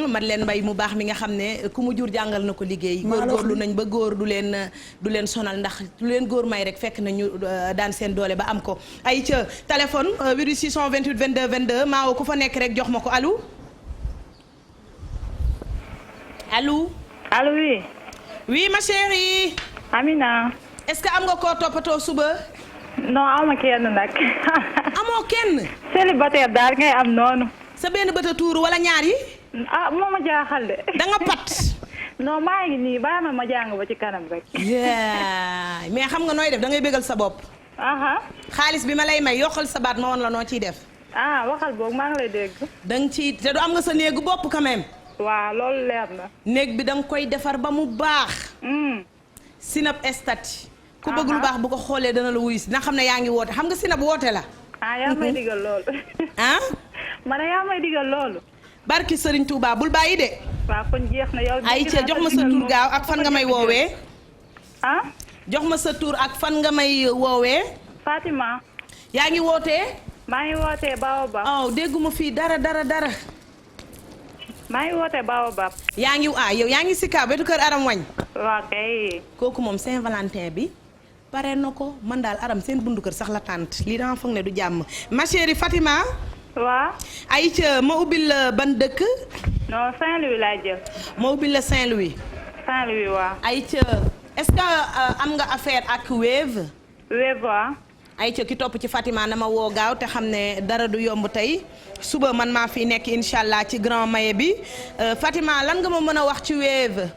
Madeleine Mbaye mu baax mi nga xam ne ku mu jur jàngal na ko liggéey. góorgóorlu nañ ba góor du leen sonal ndax lu leen góor may rek fekk nañu daan seen doole ba am ko. ay ca téléphone 88 628 22 22 maa woo ku fa nekk rek jox ma ko allo. allo. allo oui. oui ma chérie. Amina. est-ce que am nga koo toppatoo suba. non ama kenn nag. amoo kenn. célibataire daal ngay am noonu. sa benn bët a tuuru wala ñaar yi. ah moo ma jaaxal de. da nga pat. non maa ngi nii bàyyi ma jàng ba ci kanam rek. mais xam nga nooy def da ngay bégal sa bopp. xaalis bi ma lay may yokkal sa baat ma woon la noo ciy def. waxal boog maa ngi lay dégg. da nga ciy te du am nga sa néegu bopp quand même. waaw loolu leer na. néeg bi da nga koy defar ba mu baax. Sinap estati. ku bëgg lu baax bu ko xoolee dana la wuyu si na xam ne yaa ngi woote xam nga Sinap woote la. yaa may digal loolu. ma ne yaa may digal loolu. barki Serigne Touba bul bàyyi de. waaw kon jeex na yow. ay ca jox ma sa tur gaaw ak fan nga may woowee. jox ma sa tur ak fan nga may woowee. Fatima. yaa ngi wootee. maa ngi wootee Baobab. dégguma fii dara. maa ngi wootee Baobab. yaa ngi yow yaa ngi si kaw wetu kër Aram Wañ. waaw kay. kooku moom Saint-Valentin bi pare na ko man daal Aram seen bundu kër sax la tànt lii dama foog ne du jàmm ma chérie Fatima. waaw. ayca ma ubbil la ban dëkk. non Saint-Louis laa jël. ma ubbil la Saint-Louis. Saint-Louis waaw. ayca est-ce que am nga affaire ak Wave. Wave waaw. ayca ki topp ci Fatima na ma woo gaaw te xam ne dara du yomb tey suba man maa fi nekk incha allah ci grand maye bi Fatima lan nga ma mën a wax ci Wave.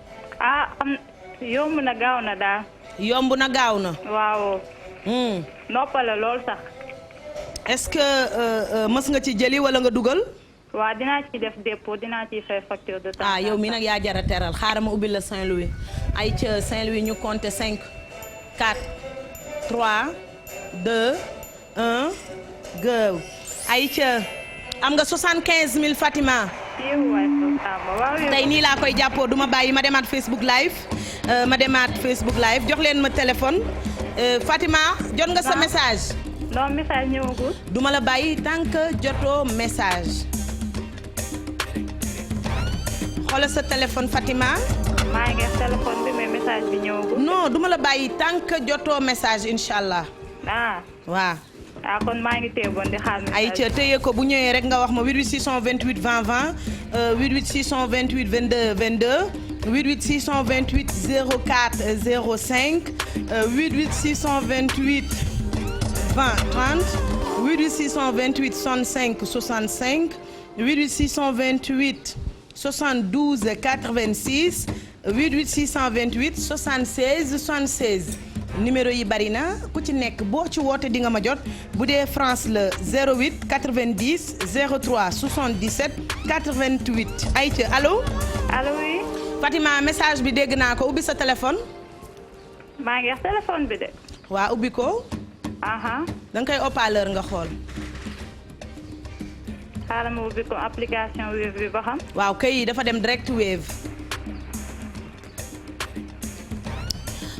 yomb na gaaw na daal. yomb na gaaw na. waaw. noppale lool sax. est-ce que mës nga ci jëli wala nga dugal. waaw dinaa ci def dépôt dinaa ci fay facture de temps. yow mi nag yaa jara teral xaaral ma ubbil la Saint-Louis ay ca Saint-Louis ñu compter 5 4 3 2 1 go ay ca am nga 75 000 Fatima. tey nii laa koy jàppoo duma bàyyi ma demaat Facebook live jox leen ma téléphone Fatima jot nga sa message. non message ñëwagul. duma la bàyyi tant que jotoo message. xoolal sa téléphone Fatima. maa ngi téléphone bi mais message bi ñëwagul. non duma la bàyyi tant que jotoo message incha allah. waaw. kon maa ngi téye bon di xaar message. ay ca téye ko bu ñëwee rek nga wax ma 88 628 20 20 88 628 22 22 88 628 04 05 88 628 20 30 88 628 65 65 88 628 72 86 88 628 76 76 numéro yi bari na ku ci nekk boo ci woote di nga ma jot bu dee France la 08 90 03 77 88 ayca allo. allo oui. Fatima message bi dégg naa ko ubbi sa téléphone. maa ngi téléphone bi de. waa ubbi ko. da nga koy haut-parleur nga xool. xaaral ma ubbi ko application Wave bi ba xam. waaw kay dafa dem direct Wave.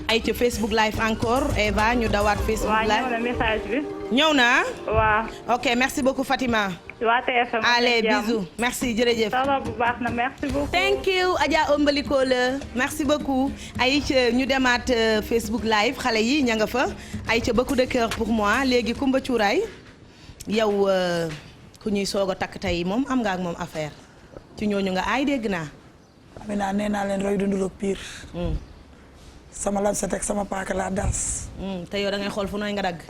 ay ca Facebook live encore Eva ñu dawaat Facebook live. ñëw na message bi. ñëw na. waaw. ok merci beaucoup Fatima. waa TFM. allez bisous merci jërëjëf. ça bu baax na merci beaucoup. thank you Adja Ombaliko la merci beaucoup. ay ca ñu demaat Facebook live xale yi ña nga fa. ay ca beaucoup de cœur pour moi léegi Kumba Cuuraay yow ku ñuy soog a takk tey moom am nga ak moom affaire ci ñooñu nga aay dégg naa. Amina nee naa leen roy dundul ak pire. sama lan sa teg sama paaka laa daas. te yow da ngay xool fu nooy nga dagg.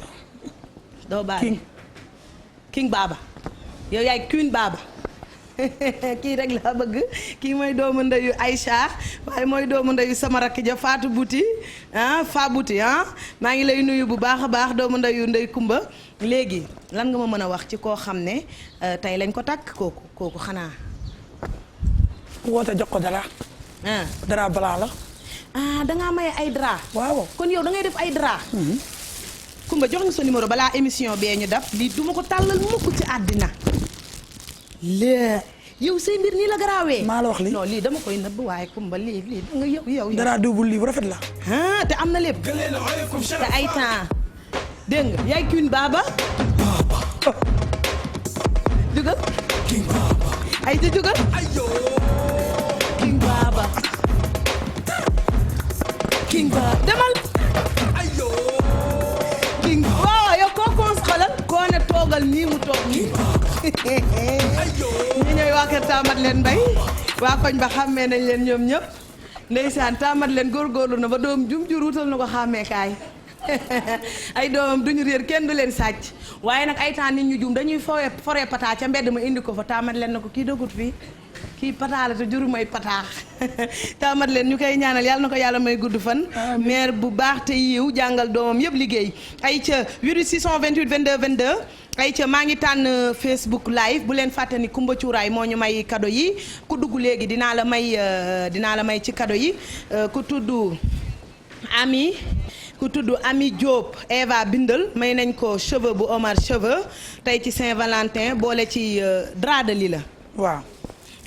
doo bàyyi King Baba yow yaay Queen Baba kii rek laa bëgg kii mooy doomu ndeyu Aïcha waaye mooy doomu ndeyu sama rakk ja Fatou Bouti Fa Bouti maa ngi lay nuyu bu baax a baax doomu ndeyu ndey Kumba léegi lan nga ma mën a wax ci koo xam ne tey lañ ko takk kooku xanaa. woote jox ko dara. dara balaa la. dangaa maye ay drap. waaw kon yow da ngay def ay drap. Kumba jox nga sa numéro balaa émission bee ñu dab lii duma ko tàllal mukk ci àddina. lée yow say mbir nii la garaawee. maa la wax lii non lii dama koy nëbb waaye Kumba lii nga yow. dara double lii bu rafet la. te am na lépp. te ay temps dégg nga yaay Queen Baba. jugal. King Baba. ay ci jugal. King Baba. King Baba demal. King waaw yow koo koos xolal koo ne toogal nii mu toog nii. ñu ñooy waa kër Tamath leen Mbaye waa koñ ba xàmmee nañ leen ñoom ñëpp ndeysaan tàmmat leen góorgóorlu na ba doom jum jur wutal na ko xàmmeekaay ay doomam duñu réer kenn du leen sàcc waaye nag ay temps nit ñu jum dañuy foree pataa ca mbedd ma indi ko fa tàmmat leen na ko kii dëggut fii kii pataa la te juru may pataa tàmmat leen ñu koy ñaanal yàlla na ko yàlla may gudd fan mère bu baax te yiw jàngal doomam yëpp liggéey ay ca 88 628 22 22 ay ca maa ngi tànn Facebook live bu leen fàtte ni Kumba Cuuraay moo ñu may cadeau yi ku dugg léegi dinaa la may ci cadeau yi ku tudd Ami Diop Eva Bindal may nañ ko cheveux bu Omar cheveux tey ci Saint-Valentin boole ci drap de lit la waaw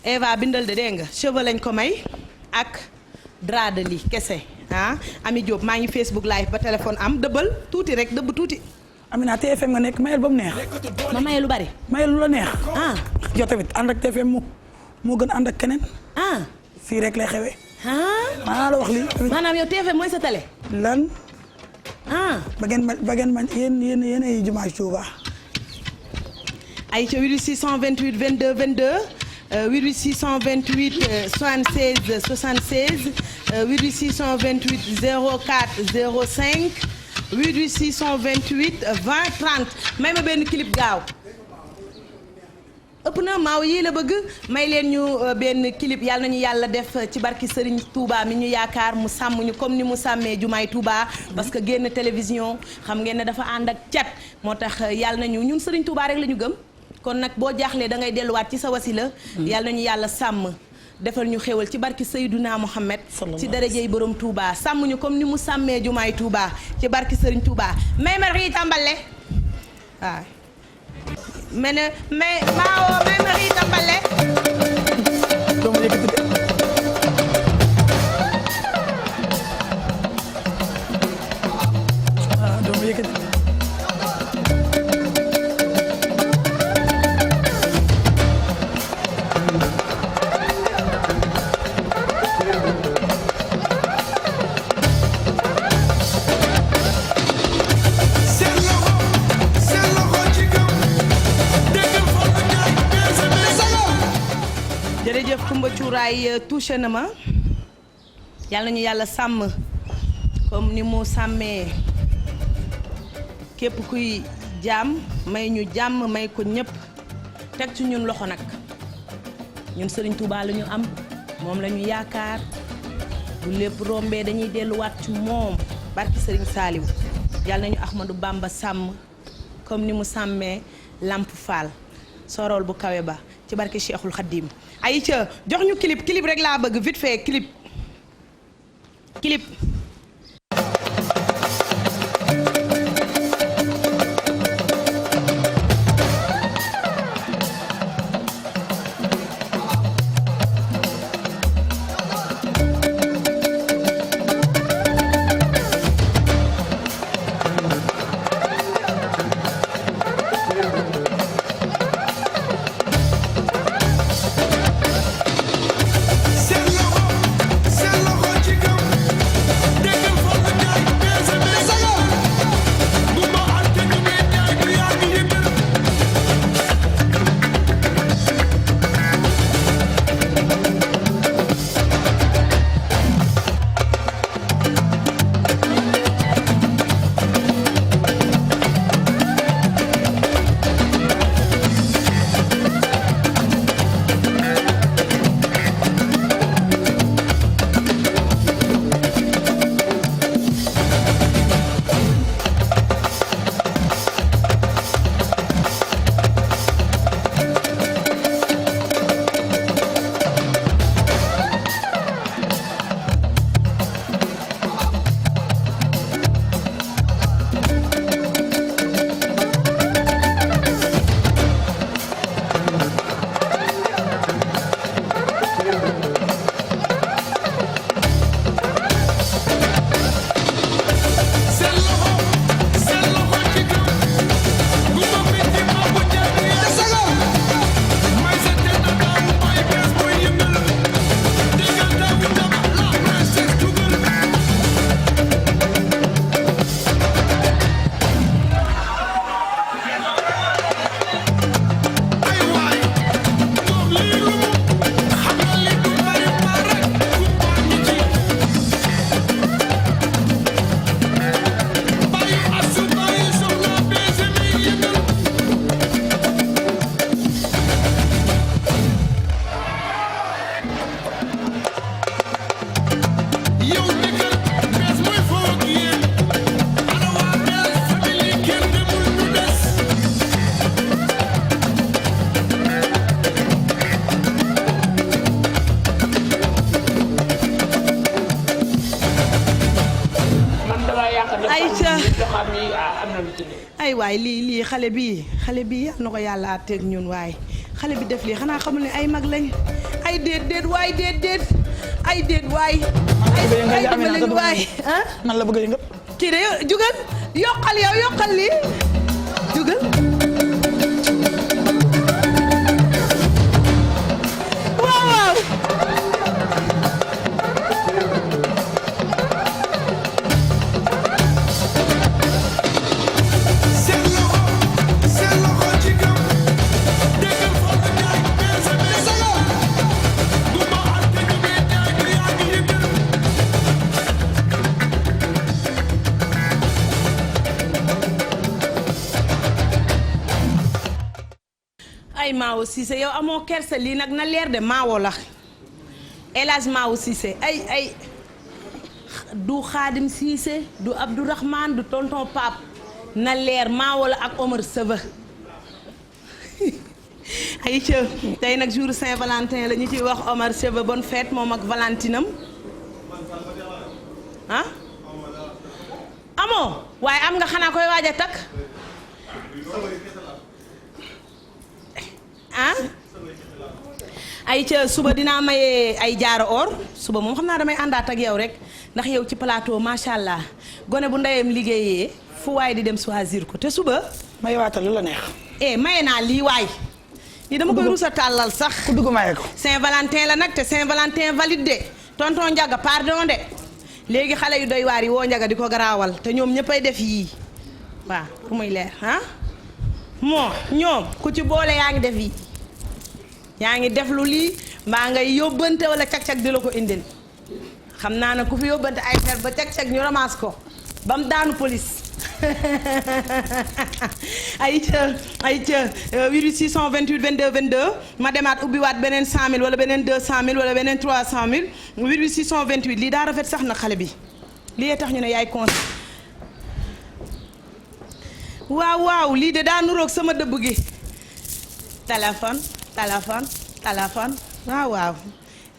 Eva Bindal de dégg nga cheveux lañ ko may ak drap de lit kese Ami Diop maa ngi Facebook live ba téléphone am dëbbal tuuti rek dëbb tuuti Amina TFM nga nekk mayel ba mu neex ma maye lu bari mayel lu la neex yow tamit ànd ak TFM moo gën ànd ak keneen fii rek lay xewee maa la wax lii maanaam yow TFM mooy sa télé lan ba ngeen ma yéen ay jumaa Tuuba ay ca 628 22 22 88 628 76 76 88 628 04 05 88 628 20 30 may ma benn clip gaaw ëpp na maaw yii la bëgg may leen ñu benn clip yàlla nañu yàlla def ci barki Serigne Touba mi ñu yaakaar mu sàmm ñu comme ni mu sàmmee jumaay Touba parce que génn télévision xam ngeen ne dafa ànd ak cat moo tax yàlla nañu ñun Serigne Touba rek la ñu gëm kon nag boo jaaxlee da ngay delluwaat ci sa wasila yàlla nañu yàlla sàmm defal ñu xéwal ci barki Seydouna Mohamed ci darajey borom Touba sàmm ñu comme ni mu sàmmee jumaay Touba ci barki Serigne Touba may ma rii tàmbale waaw mais maawo may ma rii tàmbale doomu yëkkati jërëjëf Kumba Cuuraay touché na ma yàlla nañu yàlla sàmm comme ni mu sàmmee képp kuy jaam may ñu jàmm may ko ñëpp teg ci ñun loxo nag ñun Serigne Touba la ñu am moom la ñu yaakaar bu lépp rombee dañuy delluwaat ci moom barki Serigne Saliou yàlla nañu Ahmadou Bamba sàmm comme ni mu sàmmee Lamp Fall sorol bu kawe ba ci barki Cheikhul Khadim Aïcha jox ñu clip rek laa bëgg vite fait clip ay waay lii xale bii yal na ko yàlla àtteeg ñun waay xale bi def lii xanaa xamul ne ay mag lañ ay déet waay déet ay déet waay ay lañ waay ah man la bëgg a yëngal kii de jugal yokkal lii jugal waaw ay Maawo Cissé yow amoo kersa lii nag na leer de Maawo la El Hadj Maawo Cissé ay du Xaadim Cissé du Abdourahmane du tonton Pape na leer Maawo la ak Omar Sëba ay ca tey nag jour Saint-Valentin la ñu ciy wax Omar Sëba bonne fête moom ak Valentinam ah amoo waaye am nga xanaa koy waaj a takk ah ay ca suba dinaa maye ay jaaro or suba moom xam naa damay àndaat ak yow rek ndax yow ci plateau macha allah gone bu ndeyam liggéeyee fu waay di dem choisir ko te suba. maye waatal lu la neex. maye naa lii waay. lii dama koy rusa tàllal sax. ku dugg maye ko. Saint-Valentin la nag te Saint-Valentin valide de tonton Ndiaga pardon de léegi xale yu doy waar yi woo Ndiaga di ko garaawal te ñoom ñëppay def yii waaw ku muy leer ah. moo ñoom ku ci boole yaa ngi def yi yaa ngi def lu lii mbaa ngay yóbbante wala cag-cag di la ko indil xam naa ne ku fi yóbbante ay fer ba cag-cag ñu ramasse ko ba mu daanu police ay ca 88 628 22 22 ma demaat ubbiwaat beneen 100000 wala beneen 200000 wala beneen 300000 88 628 lii daa rafet sax na xale bi lii tax ñu ne yaay conseil waaw lii de daa nuroog sama dëbb gi téléphone waaw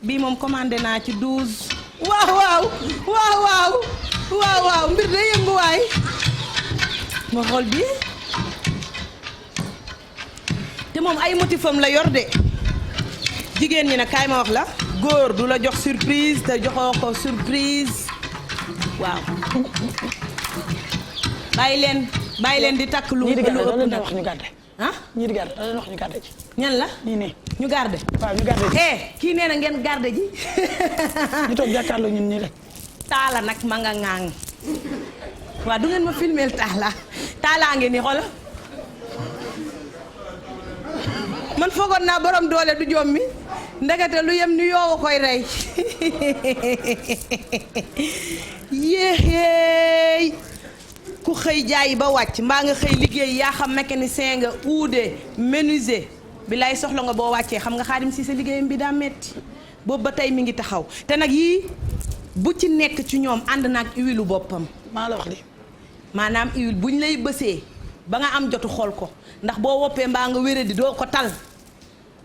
bii moom commandé naa ci 12 waaw mbir de yëngu waay ma xool bii te moom ay motifam la yor de jigéen ñi nag kaay ma wax la góor du la jox surprise te joxoo ko surprise waaw bàyyi leen di takk lu ëpp nag wax ñu gàdde ah ñii di gàdde da wax ñu gàdde ci ñan la ñii ne ñu garde waaw ñu gàdde ci kii nee na ngeen garde ji ñu toog jàkkaarloo ñun ñii rek taala nag ma nga ŋaang waaw du ngeen ma filmeel taalaa ngeen ni xola man foogoon naa borom doole du jom mi ndekete lu yem ni yoowa koy rey yéey ku xëy jaay ba wàcc mbaa nga xëy liggéey yaa xam mécanicien nga uude menuisier bi lay soxla nga boo wàccee xam nga Xaadim si sa liggéeyam bi daa metti boobu ba tey mi ngi taxaw te nag yii bu ci nekk ci ñoom ànd naag huile boppam maa la wax li maanaam huile buñ lay bësee ba nga am jotu xool ko ndax boo woppee mbaa nga wéré di doo ko tal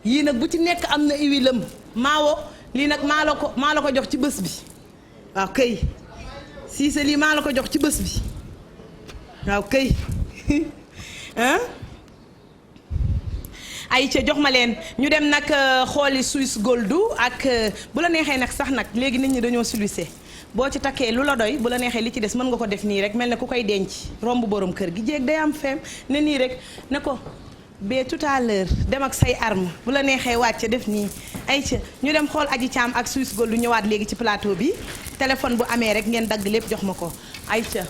yii nag bu ci nekk am na huile am maawo lii nag maa la ko jox ci bës bi waaw këy si sa lii maa la ko jox ci bës bi waaw këy ay ca jox ma leen ñu dem nag xooli Swiss Gold ak bu la neexee nag sax nag léegi nit ñi dañoo silucé boo ci takkee lu la doy bu la neexee li ci des mën nga ko def nii rek mel ne ku koy denc romb borom kër gi jéeg day am feem ne nii rek ne ko bee tout à l'heure dem ak say arme bu la neexee wàcc def nii ay ca ñu dem xool Aji Thiam ak Swiss Gold lu ñëwaat léegi ci plateau bi téléphone bu amee rek ngeen dagg lépp jox ma ko ay ca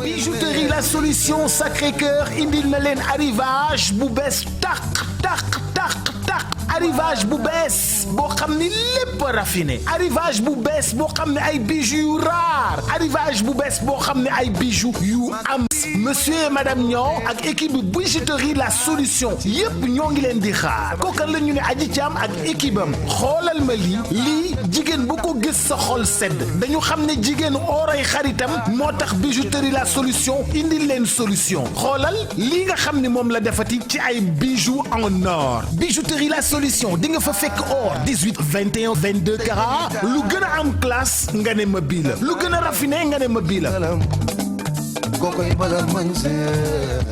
Bijouterie La Solution Sacré-Cœur indil na leen arrivage bu bees tàq arrivage bu bees boo xam ni lépp raffiné arrivage bu bees boo xam ne ay bijoux yu rare arrivage bu bees boo xam ne ay bijoux yu am monsieur et madame Niang ak équipe bu Bijouterie La Solution yépp ñoo ngi leen di xaar kookan la ñu ne Aji Thiam ak équipe am xoolal ma lii jigéen bu ko gis sa xol sedd dañu xam ne jigéenu ooray xaritam moo tax Bijouterie La Solution indil leen solution xoolal lii nga xam ne moom la defati ci ay bijoux en or Bijouterie La Solution di nga fa fekk or 18 21 22 carats lu gën a am classe nga ne ma bii la lu gën a raffiné nga ne ma bii la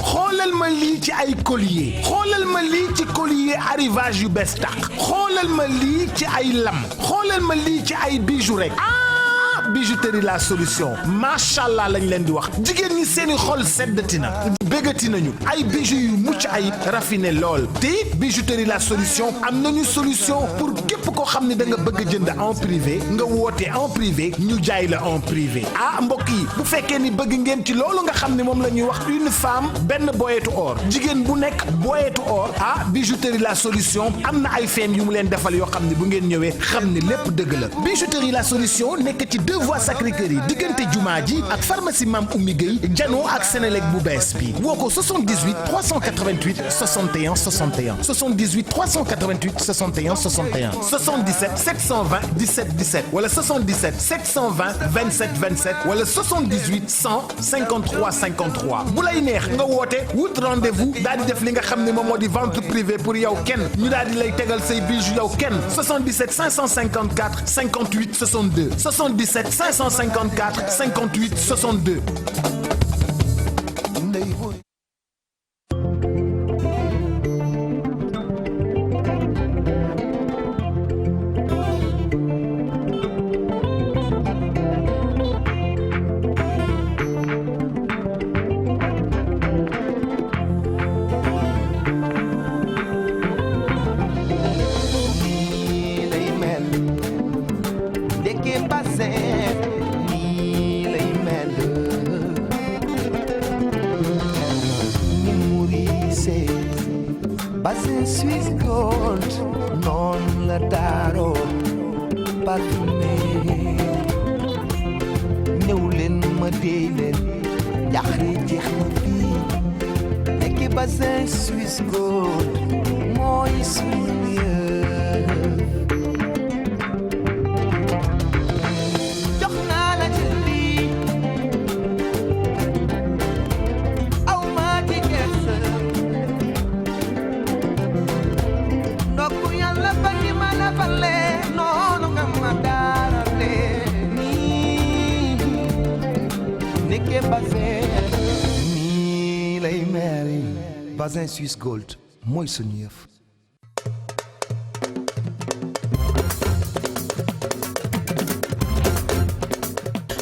xoolal ma lii ci ay collier xoolal ma lii ci collier arrivage yu bees tàq xoolal ma lii ci ay lam xoolal ma lii ci ay bijoux rek bijouterie la solution macha allah lañ leen di wax jigéen ñi seeni xol seddati na bëggati nañu ay bijoux yu mucc ay raffiné lool te bijouterie la solution am nañu solution pour képp koo xam ne da nga bëgg a jënd en privé nga woote en privé ñu jaay la en privé mbokk yi bu fekkee ni bëgg ngeen ci loolu nga xam ne moom la ñuy wax une femme benn boyetu or jigéen bu nekk boyetu or bijouterie la solution am na ay feem yu mu leen defal yoo xam ne bu ngeen ñëwee xam ne lépp dëgg la bijouterie la solution nekk ci voie Sacré-Cœur yi diggante jumaa ji ak pharmacie Mame Oumy Gueye janoo ak Sénélec bu bees bi woo ko 78 388 61 61 78 388 61 61 77 720 17 17 wala 77 720 27 27 wala 78 100 53 53 bu lay neex nga woote wut rendez-vous daal di def li nga xam ne moom moo di vente privée pour yow kenn ñu daal di lay tegal say bijoux yow kenn 77 554 58 62 77 554 58 62. Basin Swiss Gold non la daaro parfumé ñëw leen ma dee leen jaxre jeex na fii nekk Basin Swiss Gold mooy suñu jox naa la ci lii aw maa ci gerte yàlla ba ki ma la bale noonu nga ma daarale nii nekke Basin nii lay mel Basin Swiss Gold mooy suñu yëf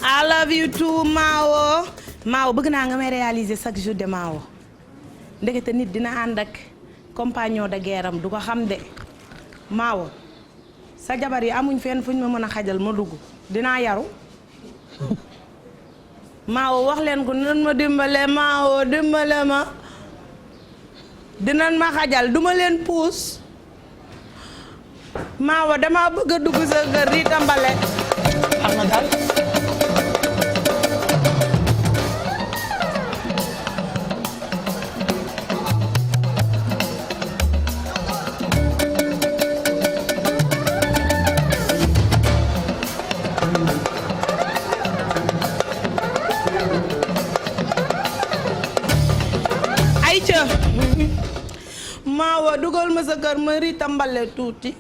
I love you too Mao bëgg naa nga may réaliser chaque jour de Mao ndekete nit dina ànd ak compagnon de guerre am du ko xam de Maawo sa jabar yi amuñ fenn fuñ ma mën a xajal ma dugg dinaa yaru Maawo wax leen ko nan ma dimbale Maawo dimbale ma dinañ ma xajal duma leen puus Maawo dama bëgg a dugg sa kër di tambale xam nga daal Maawa dugal ma sa kër ma ri tambale tuuti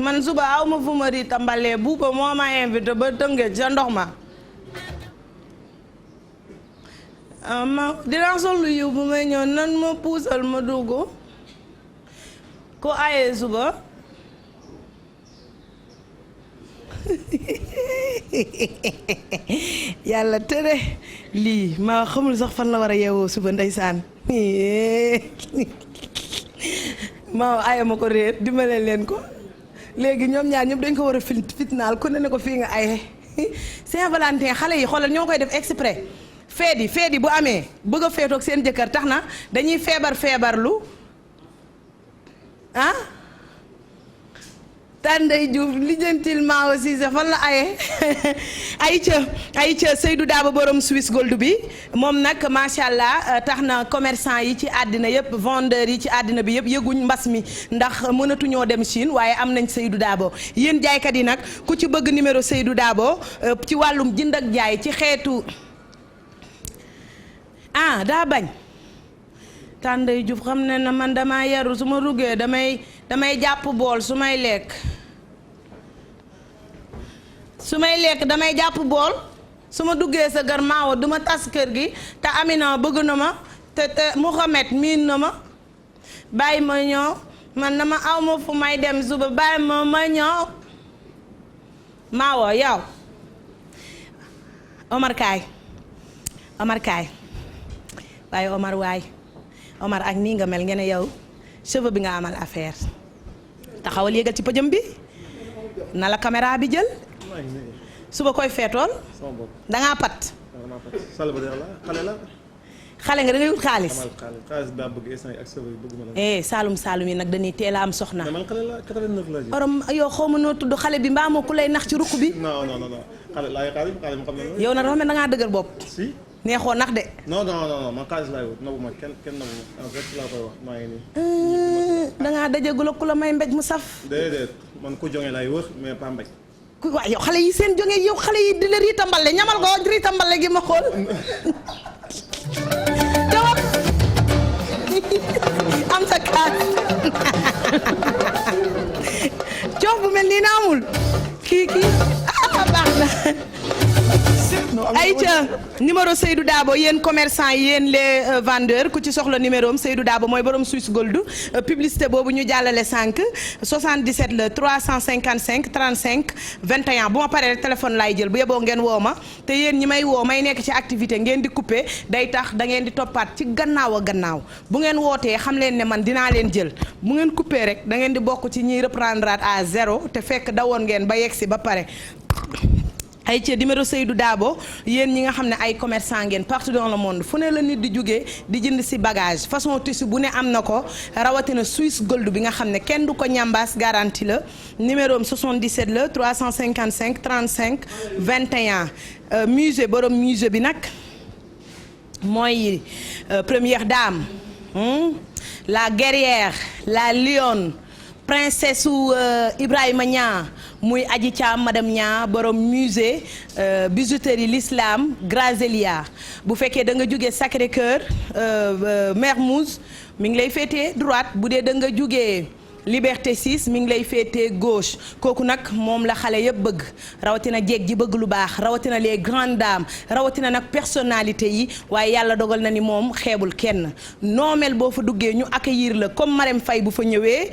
man suba aw ma fu ma ri tambale buuba moo ma invité ba Tëngéej ca ndox ma dinaa sol lu yiw bu may ñëw nan ma puusal ma dugg ko ayee suba yàlla tere lii maa xamul sax fan la war a yeewoo suba ndeysaan maa aye ma ko réer dimbale leen ko léegi ñoom ñaar ñëpp dañ ko war a fitnaal ku ne ko fii nga aye Saint-Valentin xale yi xoolal ñoo koy def exprès feet yi bu amee bëgg a feetoog seen jëkkër tax na dañuy feebarlu Tànday Diouf lijjantil maa aussi sa fan la aye ayca Seydou Daba borom Swiss Gold bi moom nag macha allah tax na commerçant yi ci àddina yëpp vendeurs yi ci àddina bi yëpp yëguñ mbas mi ndax mënatuñoo dem Chine waaye am nañ Seydou Dabo yéen jaaykat yi nag ku ci bëgg numéro Seydou Dabo ci wàllum jënd ak jaay ci xeetu daa bañ Tànday Diouf xam ne na man dama yaru su ma ruggee damay jàpp bool su may lekk damay jàpp bool su ma duggee sa kër Maawo du ma tas kër gi te Amina bëgg na ma te Mouhamed miin na ma bàyyi ma ñëw man dama aw ma fu may dem suba bàyyi ma ñëw Maawo yow Omar kaay waaye Omar ak nii nga mel ngeen yow cheveux bi nga amal affaire taxawal yéegal ci pëjëm bi na la caméra bi jël suba koy feetool dangaa pat xale nga da ngay wut xaalis saalum yi nag dañuy teel a am soxna orom yow xaw ma noo tudd xale bi mbaa moo ku lay nax ci ruq bi yow nag dafa mel da ngaa dëgër bopp neexoo nax de man xaalis laay wut nabu ma kenn nabu ma en fait laa koy wax maa ngi nii dangaa dajagul ku la may mbéj mu saf déedéet man ku jonge laay wër mais pas mbéj waaw yow xale yi seen jonge yow xale yi di la riita mbale ñamal ko riita mbale gi ma xool dawal am sa kaas coof bu mel nii na amul kii baax na ayca numéro Seydou Dabo yéen commerçant yi yéen les vendeurs ku ci soxla numéro am Seydou Dabo mooy borom Suisse Gold publicité boobu ñu jàllale sànq 77 la 355 35 21 bu ma paree téléphone laay jël bu yeboo ngeen woo ma te yéen ñi may woo may nekk ci activité ngeen di coupé day tax da ngeen di toppaat ci gannaaw a gannaaw bu ngeen wootee xam leen ne man dinaa leen jël bu ngeen coupé rek da ngeen di bokk ci ñiy reprendre à zéro te fekk dawoon ngeen ba yegg si ba pare. ay ci numéro Seydou Dabo yéen ñi nga xam ne ay commerçant ngeen partout dans le monde fu ne la nit di jógee di jënd ci bagage façon tissu bu ne am na ko rawatina Suisse Gold bi nga xam ne kenn du ko ñambaas garantie la numéro am 77 la 355 35 21 musée borom musée bi nag mooy première dame la guerrière la lionne princesse su Ibrahima Niang muy Adji Thiam madame Niang borom musée bijouterie l'islam Grazelia bu fekkee da nga jógee Sacré-Cœur Mermoz mi ngi lay féetee droite bu dee da nga jógee Liberté 6 mi ngi lay féetee gauche kooku nag moom la xale yëpp bëgg rawatina jeeg ji bëgg lu baax rawatina les grandes dames rawatina nag personnalité yi waaye yàlla dogal na ni moom xeebul kenn noomel boo fa duggee ñu accueillir la comme Marème Faye bu fa ñëwee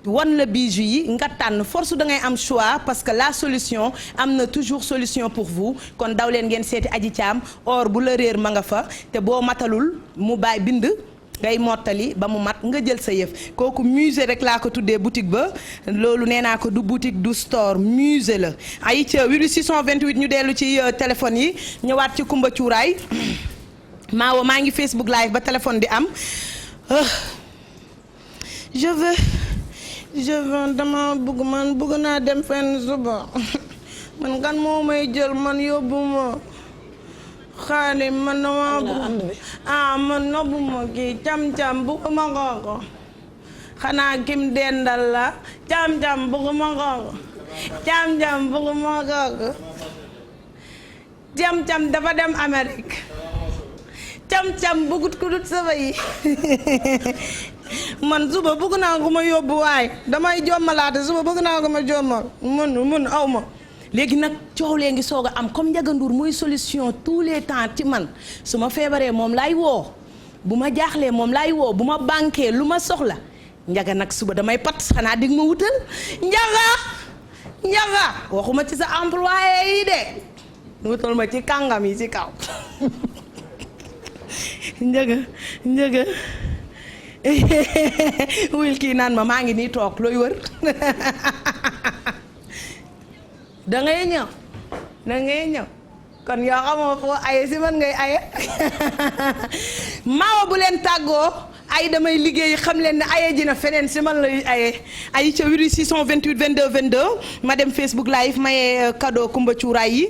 wan la bijou yi nga tànn force da ngay am choix parce que la solution am na toujours solution pour vous kon daw leen ngeen seeti Adji Thiam or bu la réer ma nga fa te boo matalul mu bàyyi bind ngay mottali ba mu mat nga jël sa yëf kooku musée rek laa ko tuddee boutique ba loolu nee naa ko du boutique du store musée la ay ca 628 ñu dellu ci téléphone yi ñëwaat ci Kumba Cuuraay maa ngi Facebook live ba téléphone di am je veux dama bëgg naa dem fenn suba man kan moo may jël man yóbbu ma xaalis man dama man nobbu ma kii cam-cam bëgguma ko xanaa kim dendal la cam-cam bëgguma ko cam-cam bëgguma ko cam-cam dafa dem Amérique cam-cam bëggut ku dut sama yi man suba bëgg naa ko ma yóbbu waaye damay jommalaate suba bëgg naa ko ma jommal mun aw ma léegi nag coow lee ngi soog a am comme Ndiaga Ndour mooy solution tous les temps ci man su ma feebaree moom laay woo bu ma jaaxlee moom laay woo bu ma banquee lu ma soxla Ndiaga nag suba damay pat xanaa dig ma wutal Ndiaga waxuma ci sa employé yi de wutal ma ci kàngam yi ci kaw Ndiaga wil kii naan ma maa ngi nii toog looy wër da ngay ñëw kon yoo xamoo foo aye si man ngay aye maawa bu leen tàggoo ay damay liggéey xam leen ne aye ji na feneen si man lay aye ay ca 628 22 22 ma dem Facebook live maye cadeau Kumba Cuuraay yi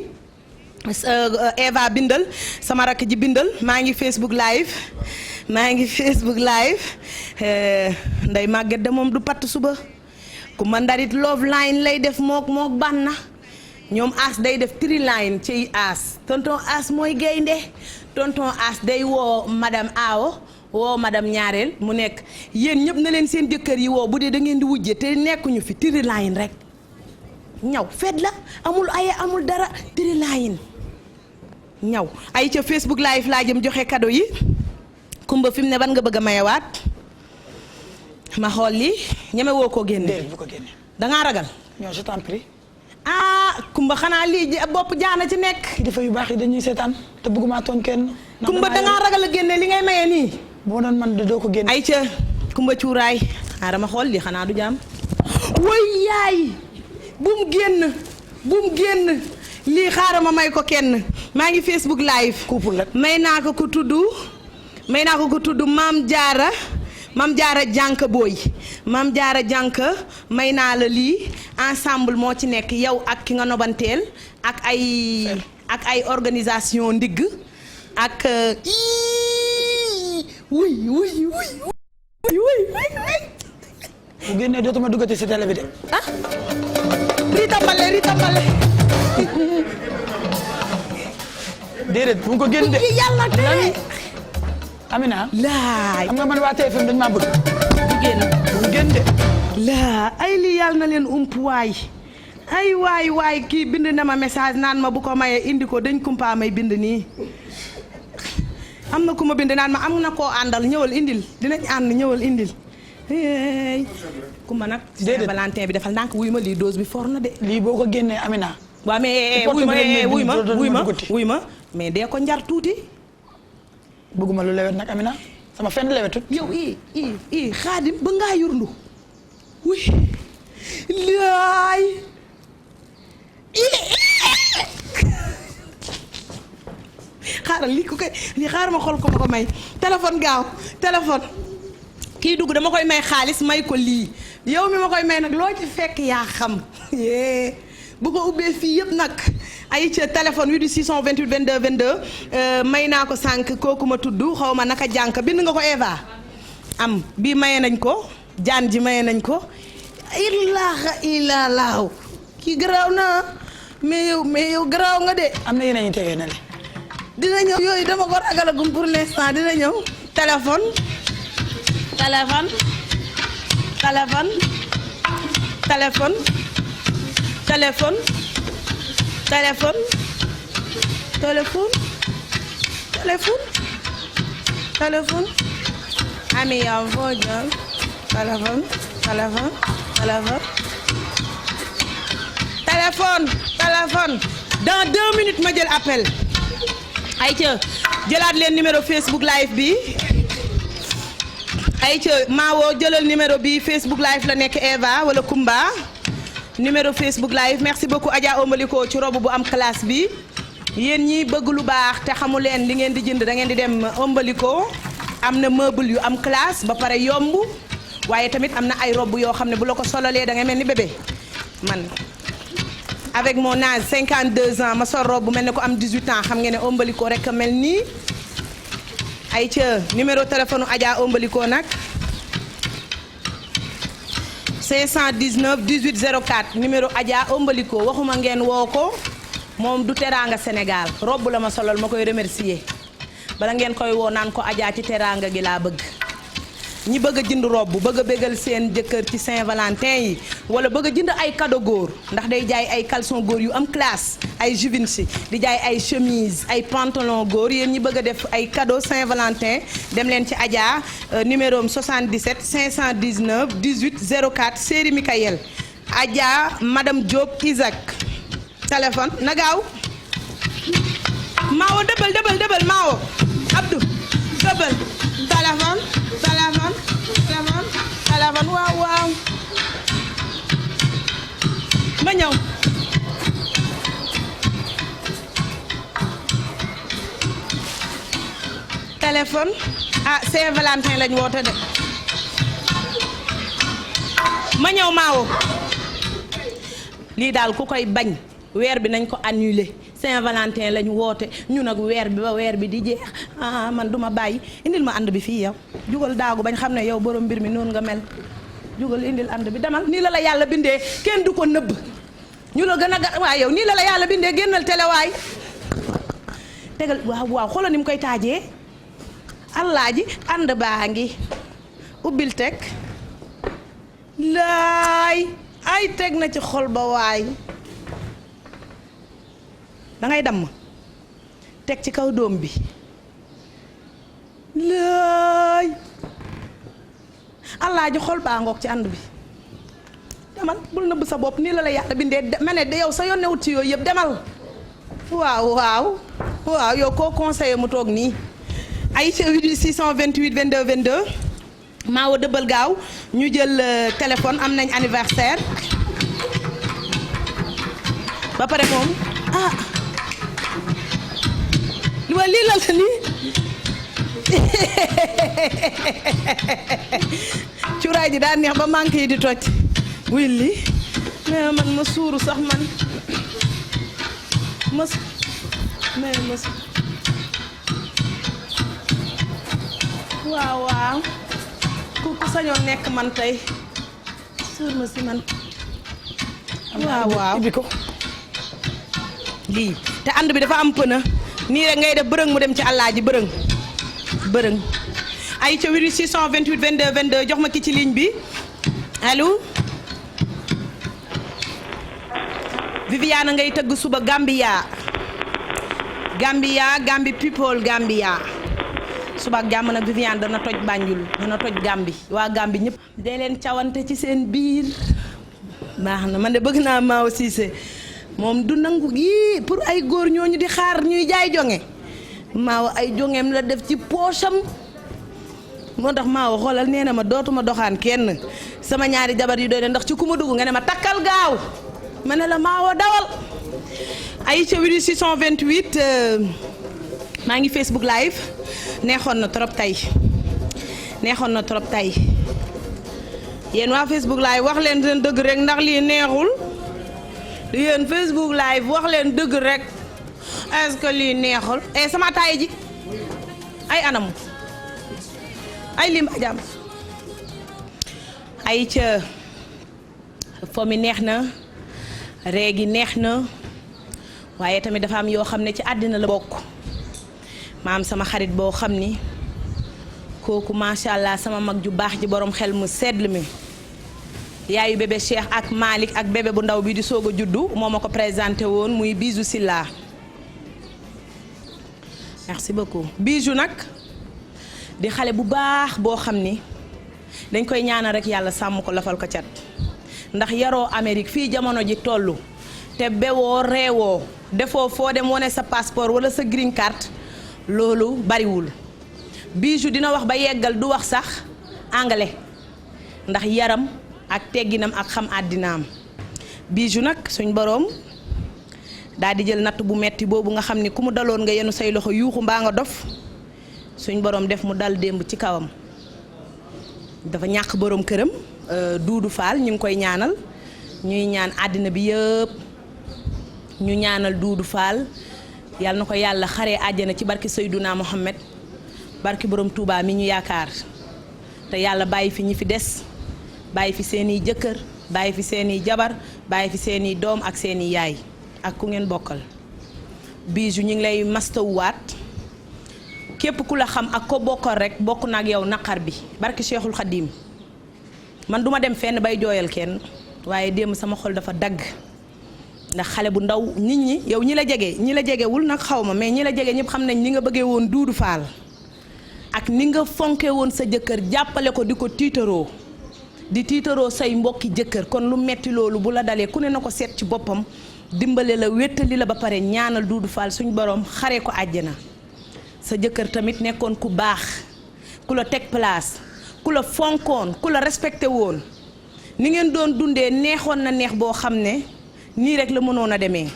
Eva bindal sama rakk ji bindal maa ngi Facebook live nday màgget de moom du patt suba ku ma ndarit love line lay def mook banna ñoom as day def tri line ci as tonton as mooy gaynde tonton as day woo madame Awo woo madame ñaareel mu nekk yéen ñëpp na leen seen jëkkër yi woo bu dee da ngeen di wujje te nekkuñu fi tri line rek ñaw fet la amul aye amul dara tri line ñaw ay ca Facebook live laa jëm joxe cadeau yi Kumba fi mu ne ban nga bëgg a mayewaat ma xool li ñeme woo koo génne. bu ko génne. da ngaa ragal. non je t'en prie. Kumba xanaa lii bopp jaana ci nekk. dafa yu baax yi dañuy seetaan te bëgguma tooñ kenn. Kumba da ngaa ragal a génne li ngay maye nii. boo doon man doo ko génne. ay ca Kumba cuuraay xaaral ma xool li xanaa du jaam. way yaay bum génn lii xaaral ma may ko kenn maa ngi Facebook live. couple la may naa ko ko tudd Maam Jaara jànk booy Maam Jaara jànk may naa la lii ensemble moo ci nekk yow ak ki nga nobanteel ak ay organisation ndigg ak wuy bu génnee dootuma duggati si télé bi de. Rita Mbale déedéet bu ko génn de. yàlla tere Amina. laay xam nga man waa TFM dañu maa bëgg. bu génn de. laa ay lii yàlla na leen waay ay waay kii bind na ma message naan ma bu ko mayee indi ko dañ kumpaa may bind nii am na ku ma bind naan ma am na koo àndal ñëwal indil dinañ ànd ñëwal indil kumba nag déedéet Valentin bi defal ndànk wuy ma lii dose bi for na de. lii boo ko génnee Amina. waaw mais wuy ma mais dee ko njar tuuti. bëgguma lu lewet nag Amina sama fenn lewetut. yow Xaadim ba ngaa yurlu wuy laay xaaral lii xaaral ma xool ko ma ko may téléphone gaaw téléphone kii dugg dama koy may xaalis may ko lii yow mi ma koy may nag loo ci fekk yaa xam bu ko ubbee fii yëpp nag ay ca téléphone wi du 628 22 22 may naa ko sànq kooku ma tudd xaw ma naka jànk bind nga ko Eva am bii maye nañ ko jaan ji maye nañ ko ilaaha kii garaaw na mais yow garaaw nga de. am na yeneen ñu tegee na le. dina ñëw yooyu dama ko ragalagum pour l'instant dina ñëw téléphone ami yow foo jël téléphone dans 2 minutes ma jël appel ayca jëlaat leen numéro Facebook live bi ayca Maawo jëlal numéro bi Facebook live la nekk Eva wala Kumba numéro Facebook live merci beaucoup Adja Ombaliko ci robe bu am classe bi yéen ñi bëgg lu baax te xamu leen li ngeen di jënd da ngeen di dem Ombaliko am na meuble yu am classe ba pare yomb waaye tamit am na ay robe yoo xam ne bu la ko sololee da ngay mel ni bébé man avec mon âge 52 ans ma sol robe bu mel ne ko am 18 ans xam ngeen ne Ombaliko rek a mel nii ay ca numéro téléphone Adja Ombaliko nag 519 18 04 numéro Adja Ombaliko waxuma ngeen woo ko moom du teraanga Sénégal robe la ma solal ma koy remercier bala ngeen koy woo naan ko Adja ci teraanga gi laa bëgg ñi bëgg a jënd robe bëgg a bégal seen jëkkër ci Saint-Valentin yi wala bëgg a jënd ay cadeau góor ndax day jaay ay caleçon góor yu am classe ay Givenchy di jaay ay chemise ay pantalon góor yéen ñi bëgg a def ay cadeau Saint-Valentin dem leen ci Adja numéro am 77 519 18 04 Série Michael Adja madame Diop Isaac téléphone na gaaw Maawo dëbal Maawo Abdou dëbal téléphone waaw ma ñëw téléphone Saint-Valentin lañ woote de ma ñëw Maawo lii daal ku koy bañ weer bi nañ ko annulé Saint-Valentin lañ woote ñu nag weer bi ba weer bi di jeex man duma bàyyi indil ma ànd bi fii yow jugal daagu bañ xam ne yow borom mbir mi noonu nga mel jugal indil ànd bi demal nii la yàlla bindee kenn du ko nëbb ñu la gën a waaye yow nii la yàlla bindee génnal télé waay tegal waaw xoolal ni mu koy taajee allaaji ànd baa ngi ubbil teg laay ay teg na ci xol ba waay dangay damm teg ci kaw doom bi laay Alaaji xol baa ngoog ci ànd bi demal bul nëbb sa bopp nii la la yàlla bindee ma ne de yow sa yoon newut ci yooyu yëpp demal waaw yow koo conseillé mu toog nii ay 628 22 22 maa wa dëbbal gaaw ñu jël téléphone am nañ anniversaire ba pare moom lii la nii cuuraay ji daa neex ba manqué yi di toj willi mais man ma suuru sax man waaw ku sañoon nekk man tey suur ma si man waaw ibbi ko lii te ànd bi dafa am pëna nii rek ngay def bërëng mu dem ci Alaaji bërëng ay ca 628 22 22 jox ma ki ci ligne bi allo Viviane ngay tëgg suba Gambia Gambi people Gambia suba ak jàmm nag Viviane dana toj Banjul dana toj Gambi waa Gambi ñëpp dee leen cawante ci seen biir baax na man de bëgg naa Mao Cissé moom du nangu gi pour ay góor ñooñu di xaar ñuy jaay jonge Mao ay jongeem la def ci poosam moo tax Mao xoolal nee na ma dootuma doxaan kenn sama ñaari jabar yi doy na ndax ci ku ma dugg nga ne ma takkal gaaw ma ne la Mao dawal ay ca 628 maa ngi Facebook live neexoon na trop tey yéen waa Facebook live wax leen seen dëgg rek ndax lii neexul yéen Facebook live wax leen dëgg rek est-ce que lii neexul sama taay ji ay anam ay lim ajam ay ca fo mi neex na réegi neex na waaye tamit dafa am yoo xam ne ci àddina la bokk ma am sama xarit boo xam ni kooku macha allah sama mag ju baax ji borom xel mu sedd mi yaayu bébé Cheikh ak Malick ak bébé bu ndaw bi di soog a juddu moo ma ko présenté woon muy Bijou Silla merci beaucoup Bijou nag di xale bu baax boo xam ni dañ koy ñaanal rek yàlla sàmm ko lafal ko cat ndax yaroo Amérique fii jamono ji tollu te bewoo reewoo defoo foo dem wane sa passeport wala sa green card loolu bariwul Bijou dina wax ba yeggal du wax sax anglais ndax yaram ak tegginam ak xam àddinaam Bijou nag suñ boroom daal di jël natt bu metti boobu nga xam ni ku mu daloon nga yenu say loxo yuuxu mbaa nga dof suñ boroom def mu dal démb ci kawam dafa ñàkk boroom këram Duudu Faal ñu ngi koy ñaanal ñuy ñaan àddina bi yëpp ñu ñaanal Duudu Faal yàlla na ko yàlla xaree àjjana ci barki Seyduna Muhammad barki borom Touba mi ñu yaakaar te yàlla bàyyi fi ñi fi des bàyyi fi seeni jëkkër bàyyi fi seeni jabar bàyyi fi seeni doom ak seeni yaay ak ku ngeen bokkal Bijou ñu ngi lay mastawuwaat képp ku la xam ak ko bokkal rek bokk na ak yow naqar bi barki Cheikhul Khadim man duma dem fenn bay jooyal kenn waaye démb sama xol dafa dagg ndax xale bu ndaw nit ñi yow ñi la jegewul nag xaw ma mais ñi la jege ñëpp xam nañ ni nga bëggee woon Duudu Faal ak ni nga fonke woon sa jëkkër jàppale ko di ko tiitaroo di tiitaroo say mbokki jëkkër kon lu metti loolu bu la dalee ku ne na ko seet ci boppam dimbale la wéttali la ba pare ñaanal Duudu Faal suñ borom xaree ko àjjana sa jëkkër tamit nekkoon ku baax ku la teg place ku la fonkoon ku la respecté woon ni ngeen doon dundee neexoon na neex boo xam ne nii rek la mënoon a demee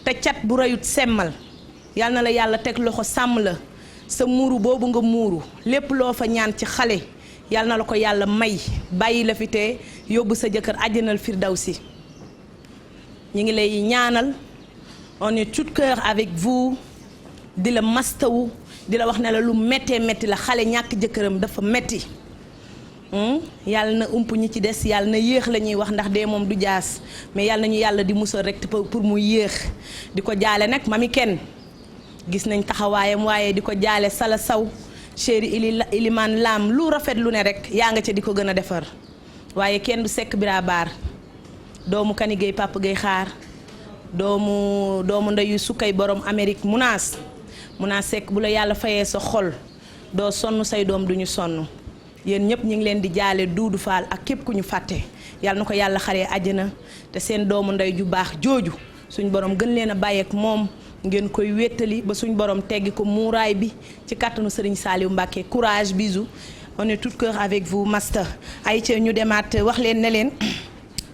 te cat bu reyut semmal yal na la yàlla teg loxo sàmm la sa muuru boobu nga muuru lépp loo fa ñaan ci xale yal na la ko yàlla may bàyyi la fi te yóbbu sa jëkkër àjjanal firdawsi ñu ngi lay ñaanal on est tout cœur avec vous di la mastawu di la wax ne la lu méttee métti la xale ñàkk jëkkëram dafa métti yàlla na ump ñi ci des yàlla na yéex la ñuy wax ndax dee moom du jaas mais yàlla nañu yàlla di musal rek pour mu yéex di ko jaale nag mami kenn gis nañ taxawaayam waaye di ko jaale Sala Saw chéri Iliman Lam lu rafet lu ne rek yaa nga ca di ko gën a defar waaye kenn du sekk bira baar doomu Kani Gueye Papa Gueye xaar doomu ndeyu sukkay borom Amérique munaas mun naa sekk bu la yàlla fayee sa xol doo sonn say doom duñu sonn yéen ñëpp ñu ngi leen di jaale Doudou Fall ak képp ku ñu fàtte yàlla na ko yàlla xaree àjjana te seen doomu ndey ju baax jooju suñ borom gën leen a bàyyeek moom ngeen koy wéttali ba suñ borom teggi ko muuraay bi ci kàttanu Serigne Saliou Mbacké courage bisous on est tout cœur avec vous master ay ca ñu demaat wax leen ne leen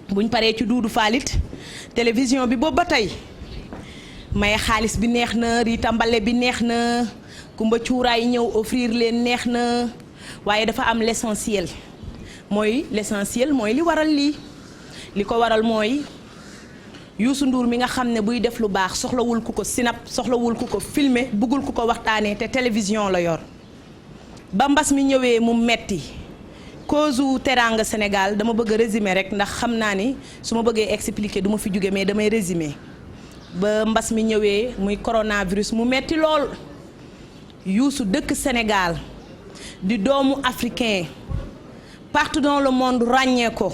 buñ paree ci Doudou Fall it télévision bi boobu ba tey maye xaalis bi neex na Rita Mbale bi neex na Kumba Cuuraay ñëw offrir leen neex na waaye dafa am l'essentiel mooy li waral lii li ko waral mooy Youssou Ndour mi nga xam ne buy def lu baax soxlawul ku ko sinap soxlawul ku ko filmer bëggul ku ko waxtaanee te télévision la yor ba mbas mi ñëwee mu metti cause u Teranga Sénégal dama bëgg a résumer rek ndax xam naa ni su ma bëggee expliquer du ma fi jóge mais damay résumer ba mbas mi ñëwee muy coronavirus mu metti lool Youssou dëkk Sénégal di doomu africain partout dans le monde ràññee ko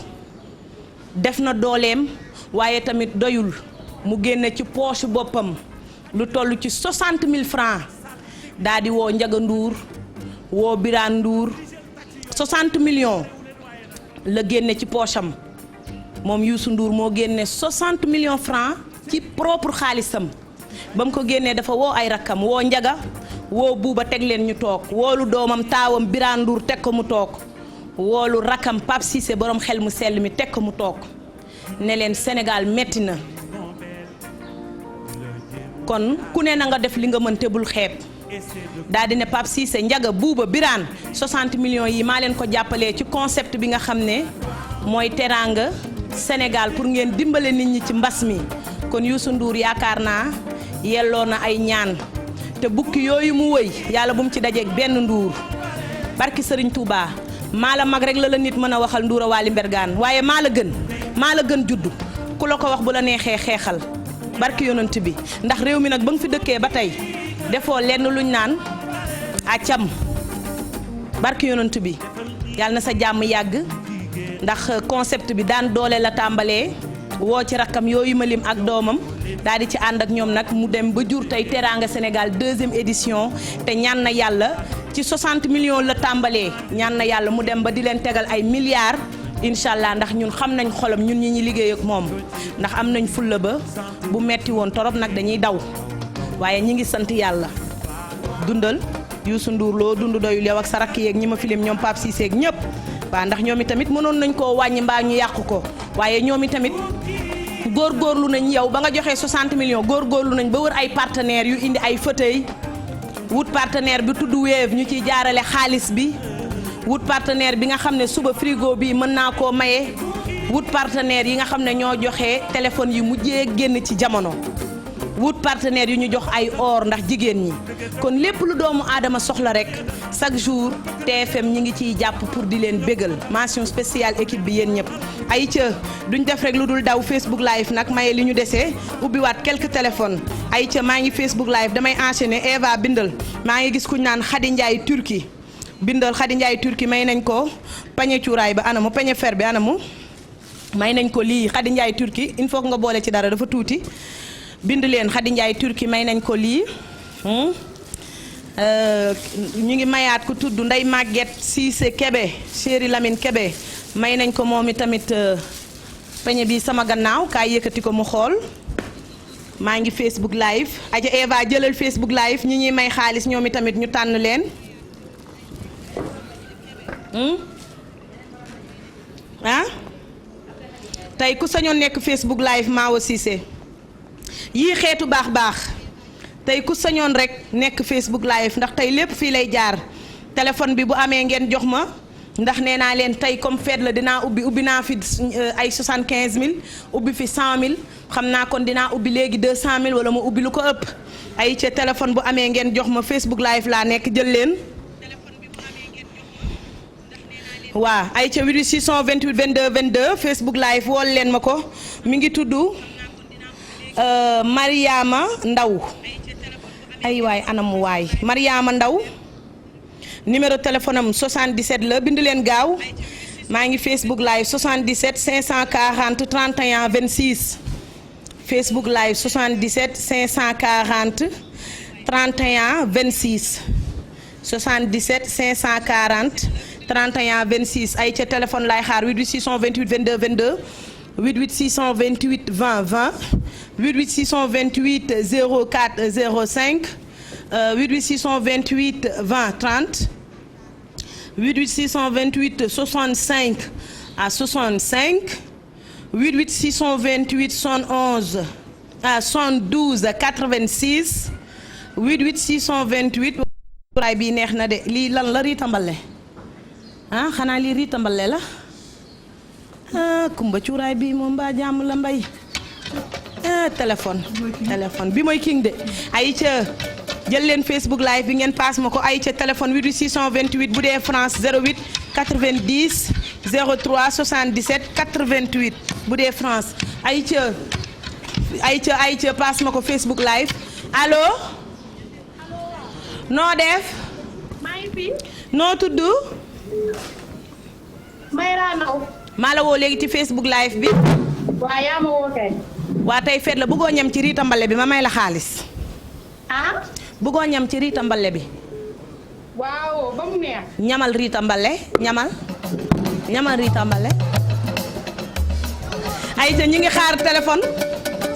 def na dooleem waaye tamit doyul mu génne ci poche boppam lu toll ci 60 000 francs daa di woo Ndiaga Ndour woo Birane Ndour 60 millions la génne ci poche am moom Youssou Ndour moo génne 60 millions francs ci propre xaalisam ba mu ko génnee dafa woo ay rakkam woo Ndiaga woo Buuba teg leen ñu toog woolu doomam taawam Birane Ndour teg ko mu toog woolu rakkam Pape Cissé borom xel mu sell mi teg ko mu toog ne leen Sénégal metti na kon ku ne na nga def li nga mën te bul xeeb daal di ne Pape Cissé Ndiaga Buuba Birane 60 millions yi maa leen ko jàppalee ci concept bi nga xam ne mooy Teranga Sénégal pour ngeen dimbale nit ñi ci mbas mi kon Youssou Ndour yaakaar naa yelloo na ay ñaan te bukki yooyu mu wëy yàlla bu mu ci dajeeg benn Ndour barki Serigne Touba maa la mag rek la nit mën a waxal Ndour a Waly Mbergane waaye maa la gën juddu ku la ko wax bu la neexee xeexal barki yonent bi ndax réew mi nag ba nga fi dëkkee ba tey defoo lenn luñ naan acam barki yonent bi yàlla na sa jàmm yàgg ndax concept bi daan doole la tàmbalee woo ci rakkam yooyu ma lim ak doomam daal di ci ànd ak ñoom nag mu dem ba jur tey Teranga Sénégal 2e édition te ñaan na yàlla ci 60 millions la tàmbalee ñaan na yàlla mu dem ba di leen tegal ay milliards incha allah ndax ñun xam nañ xolam ñun ñi liggéey ak moom ndax am nañ fulla ba bu metti woon torop nag dañuy daw waaye ñi ngi sant yàlla dundal Youssou Ndour loo dund doyul yow ak sa rakk yeeg ñi ma filim ñoom Pape Cissé ak ñëpp waaw ndax ñoom itamit mënoon nañ koo wàññi mbaa ñu yàqu ko waaye ñoom itamit góorgóorlu nañ yow ba nga joxee 60 millions góorgóorlu nañ ba wër ay partenaires yu indi ay fauteuil wut partenaire bi tudd Wave ñu ciy jaarale xaalis bi wut partenaire bi nga xam ne suba frigo bi mën naa koo maye wut partenaire yi nga xam ne ñoo joxe téléphone yi mujjee génn ci jamono wut partenaire yu ñu jox ay or ndax jigéen ñi kon lépp lu doomu aadama soxla rek chaque jour TFM ñi ngi ciy jàpp pour di leen bégal mention spéciale équipe bi yéen ñëpp ay ca duñ def rek lu dul daw Facebook live nag maye li ñu desee ubbiwaat quelques téléphones ay ca maa ngi Facebook live damay enchaîner Eva bindal maa ngi gis kuñ naan Khady Ndiaye Turquie bindal Khady Ndiaye Turquie may nañ ko pañe cuuraay ba anamu pañe fer bi anamu may nañ ko lii Khady Ndiaye Turquie il faut que nga boole ci dara dafa tuuti bind leen Khady Ndiaye Turquie may nañ ko lii ñu ngi mayaat ku tudd Ndeye Maguette Cissé Kébé Chéri Lamine Kébé may nañ ko moom itamit pañe bi sama gannaaw kaay yëkkati ko mu xool maa ngi Facebook live aja Eva jëlal Facebook live ñi ñuy may xaalis ñoom itamit ñu tànn leen ah tey ku sañoon nekk Facebook live Mawa Cissé yii xeetu baax tey ku sañoon rek nekk Facebook live ndax tey lépp fii lay jaar téléphone bi bu amee ngeen jox ma ndax nee naa leen tey comme fête la dinaa ubbi naa fi ay 75000 ubbi fi 100000 xam naa kon dinaa ubbi léegi 200000 wala ma ubbi lu ko ëpp ay ca téléphone bu amee ngeen jox ma Facebook live laa nekk jël leen waa ay ca 628 22 22 Facebook live wool leen ma ko mi ngi tudd Mariama Ndaw ay waay anam waay Mariama Ndaw numéro téléphone am 77 la bind leen gaaw maa ngi Facebook live 77 540 31 26 Facebook live 77 540 31 26 77 540 31 26 ay ca téléphone laay xaar 88 628 22 22 88 628 20 20 88 628 04 05 88 628 20 30 88 628 65 à 65 88 628 71 à 72 86 88 628 cuuraay bii neex na de lii lan la Rita Mbale ah xanaa lii Rita Mbale la ah kumba cuuraay bii moom mbaa jàmm la mbay téléphone bi mooy king de ay ca jël leen Facebook live bi ngeen paas ma ko ay ca téléphone 88 628 bu dee France 08 90 03 77 88 bu dee France ay ca paas ma ko Facebook live allo noo def maa ngi fi. noo tudd Mayra Ndaw. maa la woo léegi ci Facebook live bi waaw yaa ma woo kay. waa tey feet la bëggoo ñam ci Rita Mbale bi ma may la xaalis ah. bëggoo ñam ci Rita Mbale bi waaw ba mu neex. ñamal Rita Mbale ñamal Rita Mbale ay ca ñu ngi xaar téléphone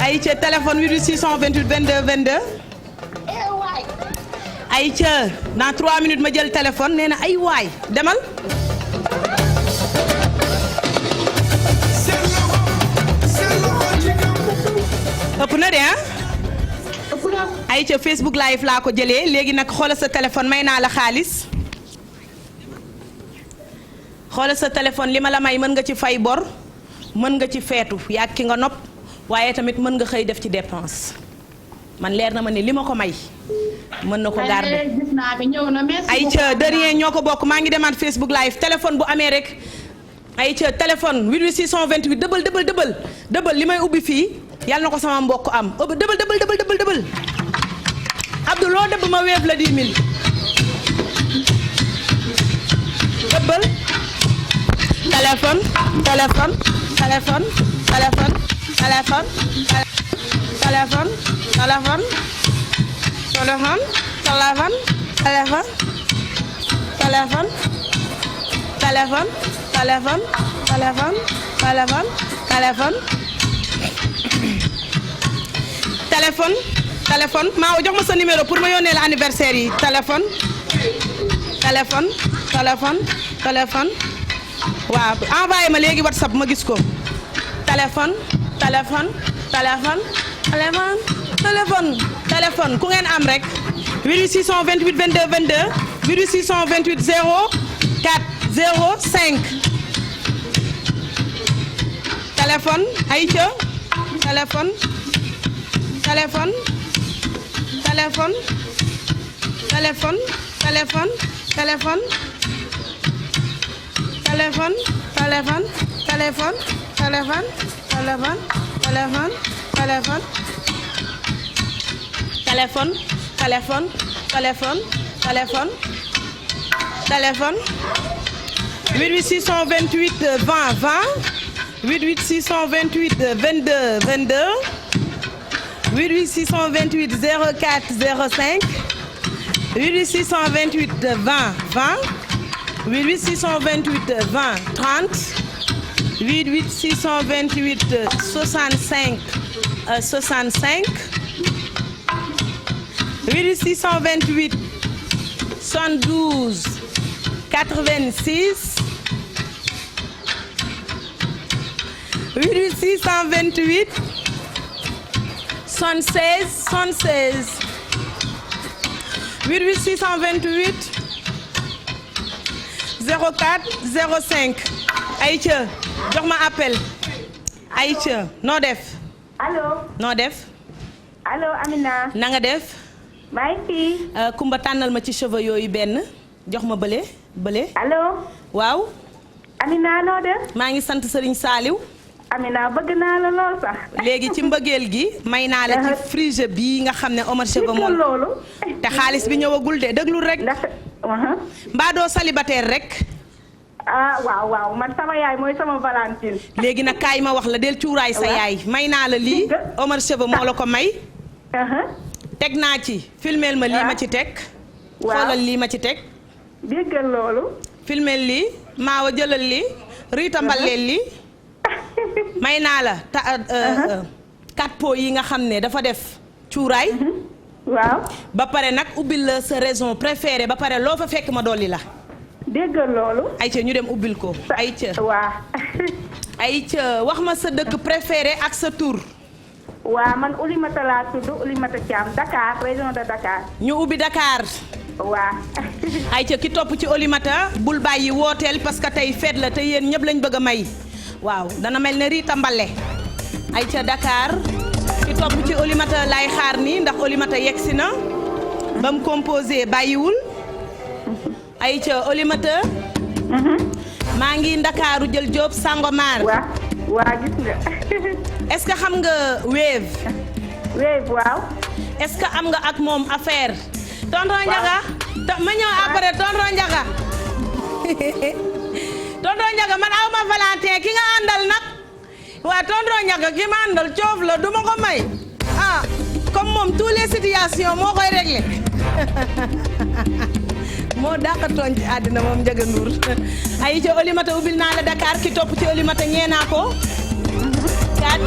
ay ca téléphone 88 628 22 22 ay ca dans 3 minutes ma jël téléphone nee na ay waay demal ëpp na de ah ay ca Facebook live laa ko jëlee léegi nag xoolal sa téléphone may naa la xaalis xoolal sa téléphone li ma la may mën nga ci fay bor mën nga ci feetu yaa ki nga nopp waaye tamit mën nga xëy def ci dépense man leer na ma ne li ma ko may mën na ko garder ay ca de rien ñoo ko bokk maa ngi demaat Facebook live téléphone bu amee rek ay ca téléphone 88 628 dëbal li may ubbi fii yàlla na ko sama mbokk am dëbal Abdou loo dëbb ma weef la 10 000 dëbbal téléphone téléphone maa jox ma sa numéro pour ma yónnee la anniversaire yi téléphone waaw envoyé ma léegi WhatsApp ma gis ko téléphone ku ngeen am rek 88 628 22 22 88 628 04 05 téléphone ayca téléphone téléphone 88 628 20 20 88 628 22 22 88 628 04 05 88 628 20 20 88 628 20 30 88 628 65 65 88 628 72 86 88 628 76 76 88 628 04 05 Aïcha jox ma appel Aïcha noo def. allo. noo def. allo Amina. na nga def. maa ngi fi. Kumba tànnal ma ci cheveux yooyu benn jox ma bële. allo. waaw. Amina noo def. maa ngi sant Serigne Saliou. Amina bëgg naa la lool sax. léegi ci mbëggeel gi may naa la ci frige bii nga xam ne Omar Cheveux moom loolu. te xaalis bi ñëwagul de déglul rek. mbaa doo célibataire rek. ah waaw man sama yaay mooy sama Valentine. léegi nag kaay ma wax la del cuuraay sa yaay may naa la lii Omar Cheveux moo la ko may. teg naa ci filmeel ma lii ma ci teg. xoolal lii ma ci teg. déggal loolu. filmeel lii maawa jëlal lii riita mbaleel lii may naa la 4 pots yi nga xam ne dafa def cuuraay. waaw. ba pare nag ubbil la sa raison préférée ba pare loo fa fekk ma dolli la. déggal loolu. ayca ñu dem ubbil ko. ayca waaw. ayca wax ma sa dëkk préféré ak sa tur. waaw man Oulimata laa tudd Oulimata Thiam Dakar région de Dakar. ñu ubbi Dakar. waaw. ayca ki topp ci Oulimata bul bàyyi wooteel parce que tey fête la te yéen ñëpp lañ bëgg a may. waaw dana mel ne Rita Mbale. ayca Dakar ki topp ci Oulimata laay xaar nii ndax Oulimata yegsi na. ba mu composé bàyyiwul. ayca Oulimata. maa ngi Ndakaaru jël Diop Sangomar. waa gis nga. est-ce que xam nga Wave. Wave waaw. est-ce que am nga ak moom affaire. tonton Ndiaga. ma ñëw après tonton Ndiaga. tonton Ndiaga man aw ma Valentin ki nga àndal nag. waa tonton Ndiaga ki ma àndal coof la du ma ko may. ah comme moom tous les situations moo koy régler. moo dàqa tooñ ci àddina moom Ndiaga Ndour. ay ci Oulimata ubbil naa la Dakar ki topp ci Oulimata ñee naa ko. 4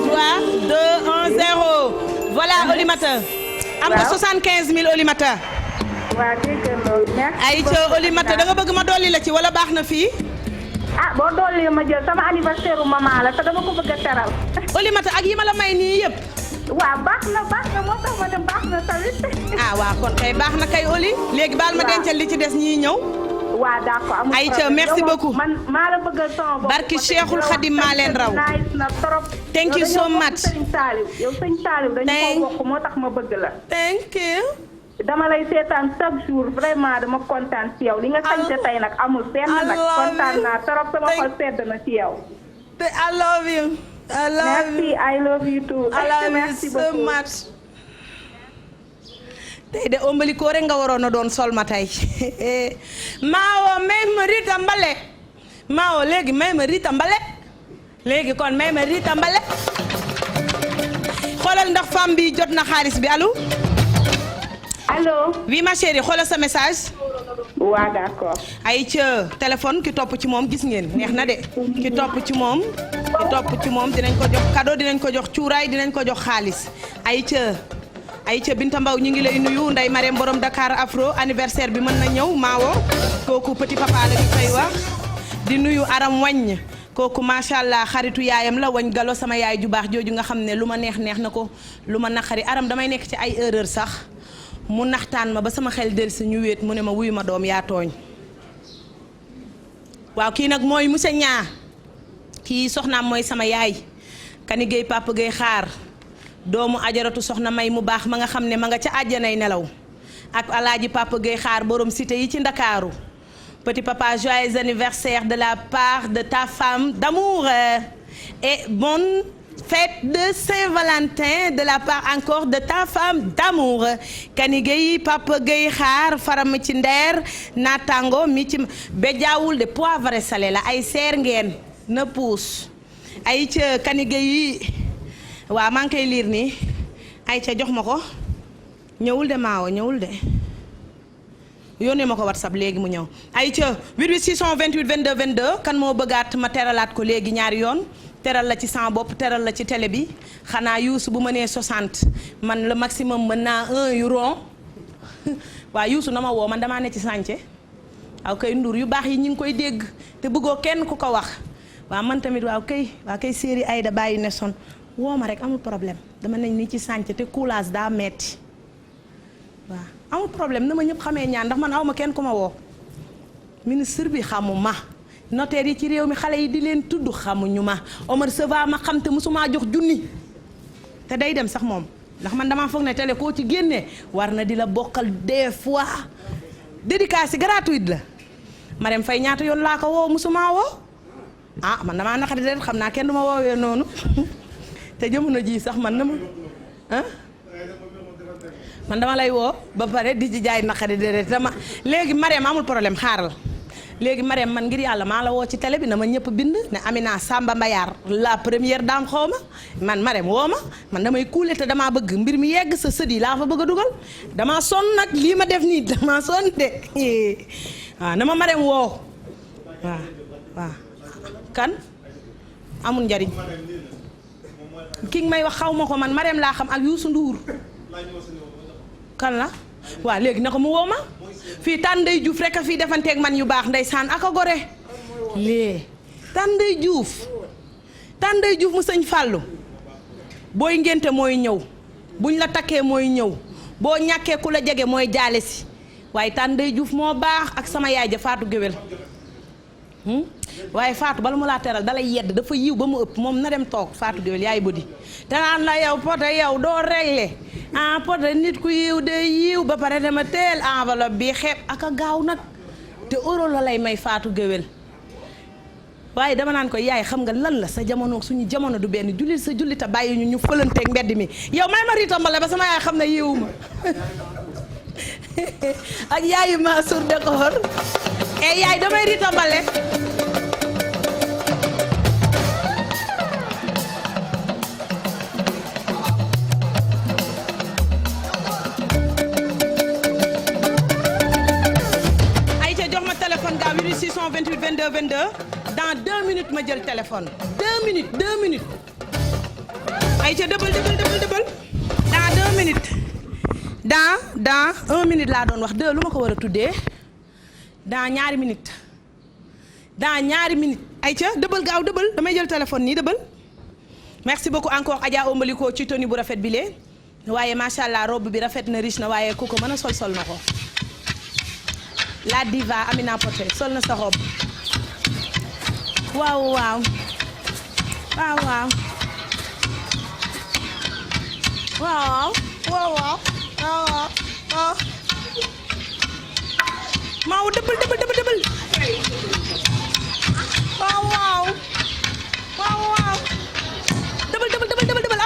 3 2 1 0 voilà Oulimata. am nga 75 000 Oulimata. waa dégg loolu merci. ay ci Oulimata da nga bëgg ma dolli la ci wala baax na fii. ah boo dolli ma jël sama anniversaire u maman la te dama ko bëgg a teral. Oulimata ak yi ma la may nii yëpp. waaw baax na moo tax ma dem baax na tamit. ah waaw kon kay baax na kay Oli. léegi baal ma dencal li ci des ñii ñëw. waaw d'accord amul problème. Aïcha merci beaucoup. man maa la bëgg a son bopp. barki Cheikhul Khadim maa leen raw. na trop. thank you so much. yow sëñ Saliou dañu ko bokk moo tax ma bëgg la. thank you. dama lay seetaan chaque jour vraiment dama kontaan ci yow li nga sañte tey nag amul fenn nag kontaan naa trop sama xol sedd na ci yow. I love you. I love merci you. I love you too. I love merci you so beaucoup. much. tey de ombali ko rek nga waroon a doon sol ma tey maawo may ma Rita Mbale maawo léegi may ma Rita Mbale léegi kon may ma Rita Mbale xoolal ndax femme bi jot na xaalis bi allo. allo. oui ma chérie xoolal sa message. waaw d'accord. ay ca téléphone ki topp ci moom gis ngeen neex na de ki topp ci moom dinañ ko jox cadeau dinañ ko jox cuuraay dinañ ko jox xaalis ay ca Binta Mbaw ñu ngi lay nuyu Ndeye Marème borom Dakar Afro anniversaire bi mën na ñëw maawo kooku petit papa la ñu koy wax di nuyu Aram Wañ kooku macha allah xaritu yaayam la wañ galo sama yaay ju baax jooju nga xam ne lu ma neex na ko lu ma naqari Aram damay nekk ci ay erreur sax mu naxtaan ma ba sama xel del si ñu wéet mu ne ma wuyu ma doom yaa tooñ waaw kii nag mooy monsieur Ñaa kii soxnaam mooy sama yaay Kani Gueye Papa Gueye xaar doomu ajaratu soxna may mu baax ma nga xam ne ma nga ca àjjanay nelaw ak alaaji Papa Gueye xaar borom cité yi ci Ndakaaru petit papa joyeux anniversaire de la part de ta femme d'amour et bonne fête de Saint-Valentin de la part encore de ta femme d'amour Kani Gueye Papa Gueye xaar faram ci ndeer natango mi ci be jaawul de poivre salé la ay seer ngeen na puus ay ca Kani Gueye waaw maa ngi koy liir nii ay ca jox ma ko ñëwul de maawo ñëwul de yónnee ma ko WhatsApp léegi mu ñëw ay ca 88 628 22 22 kan moo bëggaat ma teralaat ko léegi ñaari yoon teral la ci sama bopp teral la ci télé bi xanaa yuusu bu ma nee 60 man le maximum mën naa 1 euro waaw yuusu na ma woo man damaa ne ci sànce waaw kay ndur yu baax yi ñu ngi koy dégg te bëggoo kenn ku ko wax waaw man tamit waaw kay série Aïda bàyyi ne son woo ma rek amul problème dama nañ ni ci sànce te coulage daa metti waaw amul problème na ma ñëpp xamee ñaan ndax man aw ma kenn ku ma woo ministre bi xamu ma notaire yi ci réew mi xale yi di leen tudd xamuñu ma Omar Seva ma xam te mosumaa jox junni te day dem sax moom ndax man damaa foog ne télé koo ci génnee war na di la bokkal des fois dédicace gratuite la Marème Faye ñaata yoon laa ko woo mosumaa woo ah man damaa naqari de xam naa kenn du ma woowee noonu te jamono ji sax man na ma ah man dama lay woo ba pare di ci jaay naqari de dama léegi Marème amul problème xaaral léegi Marème man ngir yàlla maa la woo ci télé bi na ma ñëpp bind ne Amina Samba Mbayar la première dame xaw ma man Marème woo ma man damay kuule te damaa bëgg mbir mi yegg sa sët yi laa fa bëgg a dugal damaa sonn nag lii ma def nii damaa sonn de waaw na ma Marème woo waaw kan amul njariñ ki nga may wax xaw ma ko man Marème laa xam ak Youssou Ndour kan la waaw léegi na ko mu woo ma fii Tànday Diouf rek a fii defanteeg man yu baax ndeysaan ak a gore lee Tànday Diouf mu sëñ Fallou booy ngénte mooy ñëw buñ la takkee mooy ñëw boo ñàkkee ku la jege mooy jaale si waaye Tànday Diouf moo baax ak sama yaay ja Fatou Géwél waaye Fatou bala mu laa teral dalay yedd dafa yiw ba mu ëpp moom na dem toog Fatou Géwél yaay bëdi te naan la yow pote yow doo réglé pote nit ku yiw de yiw ba pare dama teel enveloppe bi xeeb ak a gaaw nag te euro la lay may Fatou Géwél waaye dama naan ko yaay xam nga lan la sa jamono suñu jamono du benn jullit sa jullit a bàyyi ñu fëlanteeg mbedd mi yow may ma riitambale ba sama yaay xam ne yiwu ma ak yaayu Mansour Décor yaay damay riitambale gaaw 628 22 22 dans 2 minutes ma jël téléphone 2 minutes ayca dëbal dans 2 minutes dans 1 minute laa doon wax 2 lu ma ko war a tuddee dans ñaari minutes ayca dëbal gaaw dëbal damay jël téléphone nii dëbal merci beaucoup encore Adja Ombaliko ci tenue bu rafet bi lee waaye macha allah robe bi rafet na riche na waaye ku ko mën a sol na ko la diva Amina Poté sol na sa robe waaw maaw dëbal waaw dëbal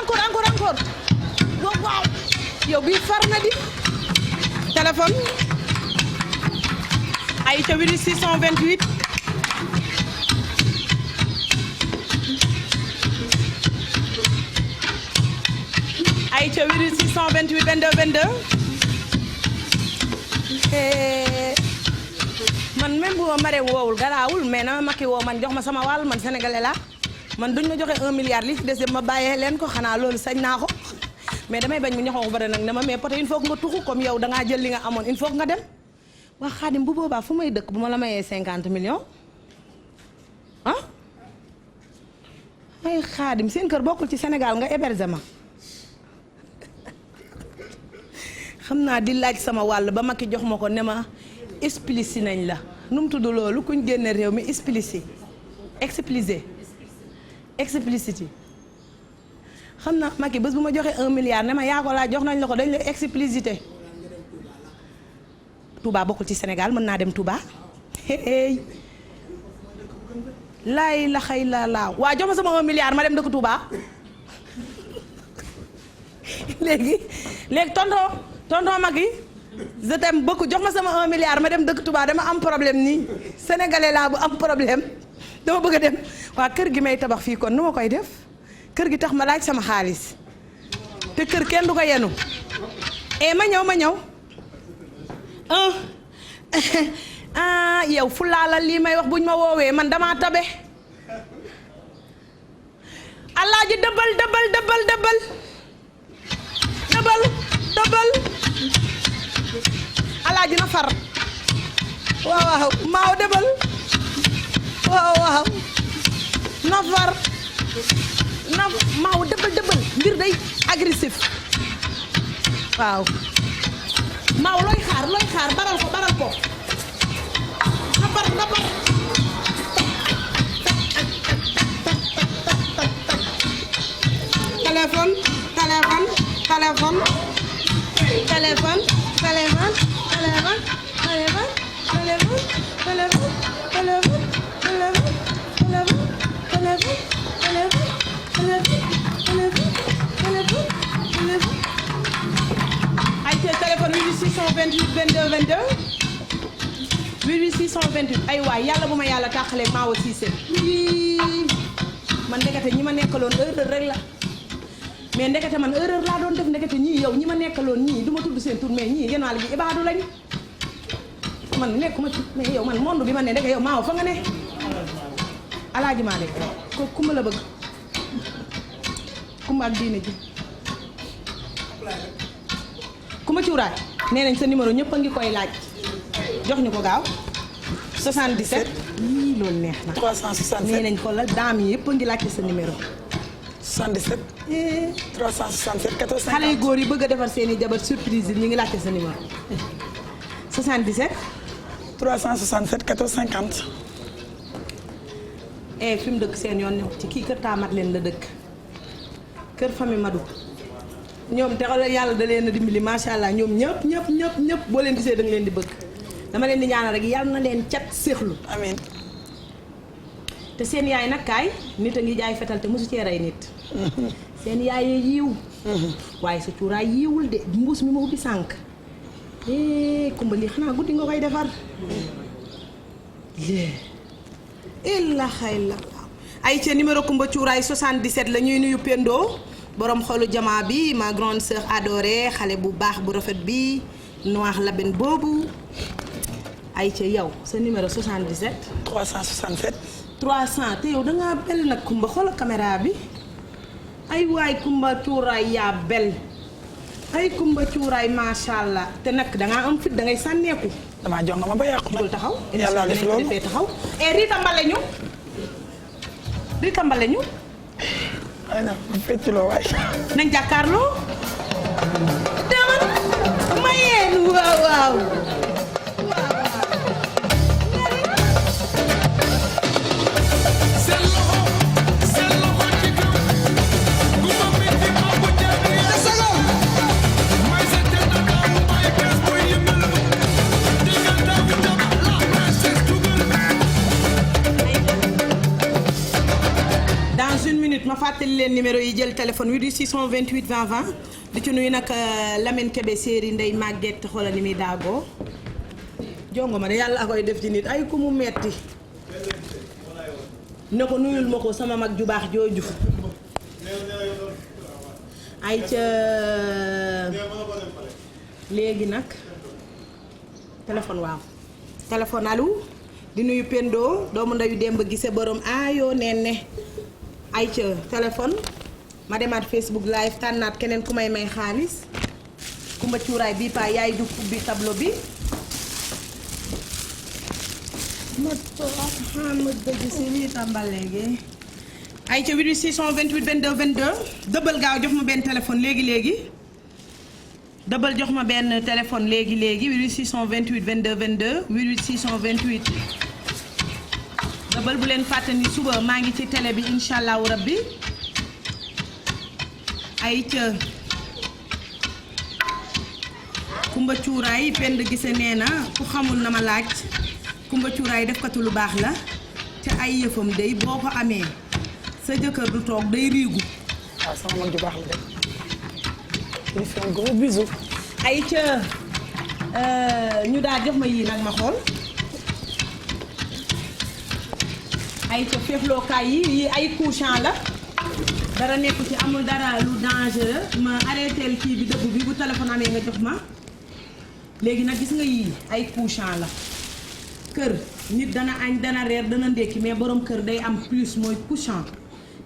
encore waaw yow bii far na di téléphone ayca 628 ayca 628 22 22 man même bu ma Marème woowul garaawul mais na ma Macky woo man jox ma sama wàll man sénégalais la man duñ ma joxe 1 milliard li ci des ma bàyyee leen ko xanaa loolu sañ naa ko mais damay bañ mu ñaxoo ko bare nag ne ma mais peut-être il faut que nga tuxu comme yow dangaa jël li nga amoon il faut que nga dem waa Xaadim bu boobaa fu may dëkk bu ma la mayee 50 millions ay Xaadim seen kër bokkul ci Sénégal nga hébergement xam naa di laaj sama wàll ba Macky jox ma ko ne ma explicité nañ la nu mu tudd loolu kuñ génne réew mi explicité xam naa Macky bés bu ma joxee 1 milliard ne ma yaa ko laa jox nañ la ko dañ la explicité Touba bokkul ci Sénégal mën naa dem Touba laay la xay la laaw waa jox ma sama 1 milliard ma dem dëkk Touba léegi tonton Macky je t'aime beaucoup jox ma sama 1 milliard ma dem dëkk Touba dama am problème nii sénégalais laa bu am problème dama bëgg a dem waa kër gi may tabax fii kon nu ma koy def kër gi tax ma laaj sama xaalis te kër kenn du ko yenu ma ñëw yow fu laala lii may wax buñ ma woowee man damaa tabe alaaji dëbbal alaaji na far waaw maaw dëbbal waaw na far na maaw dëbbal mbir day agressif waaw maaw looy xaar baral ko na far téléphone ayca téléphone 628 22 22 628 ay waay yàlla bu ma yàlla tàqalee Maawa Cissé man ndekete ñi ma nekkaloon erreur rek la mais ndekete man erreur laa doon def ndekete ñii yow ñi ma nekkaloon ñii du ma tudd seen tur mais ñii genn wàll gi ibaadu lañ man nekkuma ci mais yow man monde bi ma ne ndeke yow Maawa fa nga ne alaaji maa de ko kumba la bëgg kumba ak diine ji kumba cuuraay nee nañ sa numéro ñëpp a ngi koy laaj jox ñu ko gaaw 77 yii loolu neex na 367 nee nañ ko la daam yi yëpp a ngi laajte sa numéro 77 367 14 xale yu góor yi bëgg a defar seen i jabar surprise yi ñu ngi laajte sa numéro 77 367 14 50 fi mu dëkk seen yoon new ci kii kër taamat leen la dëkk kër famille Madou ñoom te yàlla da leen a dimbali macha allah ñoom ñëpp boo leen gisee da nga leen di bëgg dama leen di ñaanal rek yàlla na leen cat séexlu amiin te seen yaay nag kaay nit a ngi jaay fetal te mosu cee rey nit seen yaay yee yiiw waaye sa cuuraay yiiwul de mbuus mi ma ubbi sànq kumba lii xanaa guddi nga koy defar illa xayla ay ca numéro kumba cuuraay 77 la ñuy nuyu Pendo borom xolu jamaa bi ma grande sœur adorée xale bu baax bu rafet bi noir laben boobu ay ca yow sa numéro 77 367 300 te yow dangaa bel nag kumba xoola caméra bi ay waay kumba cuuraay yaa bel ay kumba cuuraay macha allah te nag dangaa am fit dangay sànneeku damaa jonga ma ba yàqu jugul taxaw yàlla def loolu defee taxaw Rita mbale ñu ay na feccloo waay nañ jàkkaarloo demal mayeen waaw ma fàttali leen numéro yi jël téléphone 88 628 20 20 di ci nuyu nag Lamine Kébé séeri Ndey Maguette xoola ni muy daagoo jongo ma de yàlla a koy def ci nit ay ku mu metti ne ko nuyul ma ko sama mag ju baax jooju ay ca léegi nag téléphone waaw téléphone allo di nuyu Pendo doomu ndeyu Demba Gise borom aayoo neen ne ay ca téléphone ma demaat Facebook live tànnaat keneen ku may may xaalis kumba cuuraay bii paa yaay du ubbi tableau bi ma toog xam ma dëgg si lii tàmbal léegi ay ca 88 628 22 22 dëbbal gaaw jox ma benn téléphone léegi dëbbal jox ma benn téléphone léegi 88 628 22 22 88 628 dëbbal bu leen fàtte ni suba maa ngi ci télé bi incha allahu rabbi ay ca kumba cuuraay pend gise nee na ku xamul na ma laaj kumba cuuraay def katu lu baax la te ay yëfam day boo ko amee sa jëkkër du toog day riigu waaw sama mag ju baax la de il fait un gros bisou ay ca ñu daal jox ma yii nag ma xool ay ca féeflookaay yi ay couchant la dara nekku ci amul dara lu dangereux ma arrêté kii bi dëbb bi bu téléphone amee nga jox ma léegi nag gis nga yii ay couchant la kër nit dana añ dana reer dana ndékki mais borom kër day am plus mooy couchant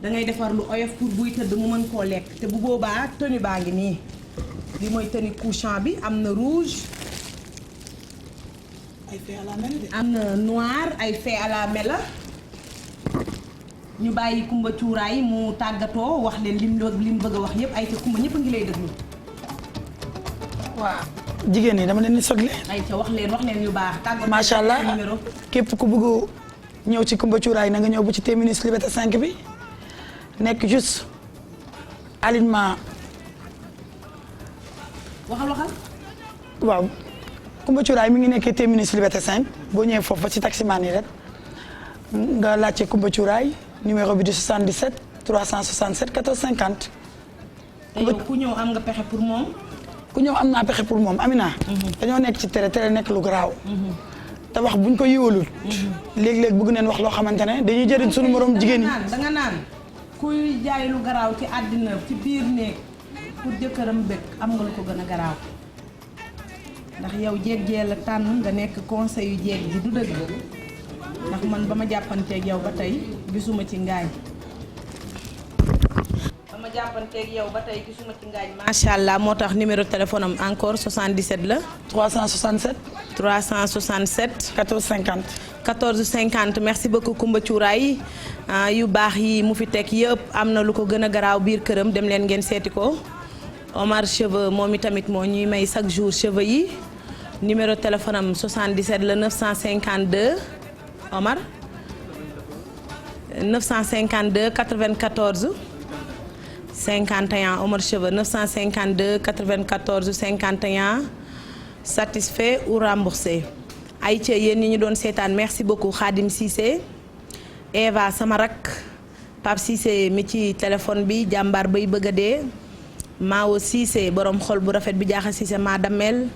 dangay defar lu oyof pour buy tëdd mu mën koo lekk te bu boobaa tenue baa ngi nii li mooy tenue couchant bi am na rouge ay fait à la mel de am na noir ay fait à la mela ñu bàyyi kumba cuuraay mu tàggatoo wax leen lim bëgg a wax yépp ay ca kumba ñëpp a ngi lay déglu waaw jigéen ñi dama leen di sogle ay ca wax leen yu baax tàggatoo macha allah numéro képp ku bëgg ñëw ci kumba cuuraay na nga ñëw bu ci terminus Liberté 5 bi nekk juste alignement waxal waaw kumba cuuraay mi ngi nekkee terminus Liberté 5 boo ñëwee foofu ba ci taximaan yi rek nga laajte kumba cuuraay numéro bi di 77 367 14 50. te yow ku ñëw am nga pexe pour moom. ku ñëw am naa pexe pour moom Amina. dañoo nekk ci tere nekk lu garaaw. te te wax buñ ko yiwalul. léeg-léeg bëgg neen wax loo xamante ne dañuy jëriñ sunu morom jigéen ñi. da nga naan kuy jaay lu garaaw ci àddina ci biir néeg pour jëkkëram bëgg am nga lu ko gën a garaaw ndax yow jéeg jee la tànn nga nekk conseil yu jéeg ji du dëgg ndax man ba ma jàppanteeg yow ba tey gisuma ci ngaañ. ma jàppanteeg yow ba tey gisuma ci ngaañ. macha allah moo tax numéro téléphone am encore 77 la. 367. 367. 1450. 1450 merci beaucoup Coumba Cuuraay yu baax yi mu fi teg yëpp am na lu ko gën a garaaw biir këram dem leen ngeen seeti ko. Omar cheveux moom itamit moo ñuy may chaque jour cheveux yi numéro téléphone am 77 la 952 Omar 952 94. 51 Omar Cheveux 952 94 51 satisfait ou remboursé ay ca yéen ñi ñu doon seetaan merci beaucoup Khadim Cissé Eva sama rak Pape Cissé mi ci téléphone bi jàmbaar bay bëgg a dee Mao Cissé borom xol bu rafet bi jaaxa Cissé maa damel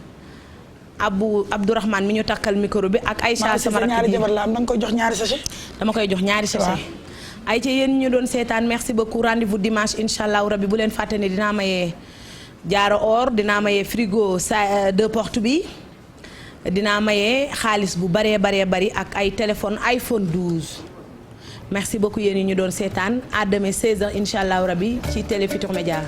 Abdourahmane mi ñu takkal micro bi ak Aïcha sama rak ñaari jabar la am danga koy jox ñaari sachet. dama koy jox ñaari sachet. ay ci yéen ñu doon seetaan merci beaucoup rendez-vous dimanche incha allah rabbi bu leen fàtte ne dinaa mayee jaaro or dinaa mayee frigo sa 2 portes bi dinaa mayee xaalis bu baree bari ak ay téléphone iPhone 12 merci beaucoup yéen ñu doon seetaan à demain 16h incha allah rabbi ci Télé Futurs Médias.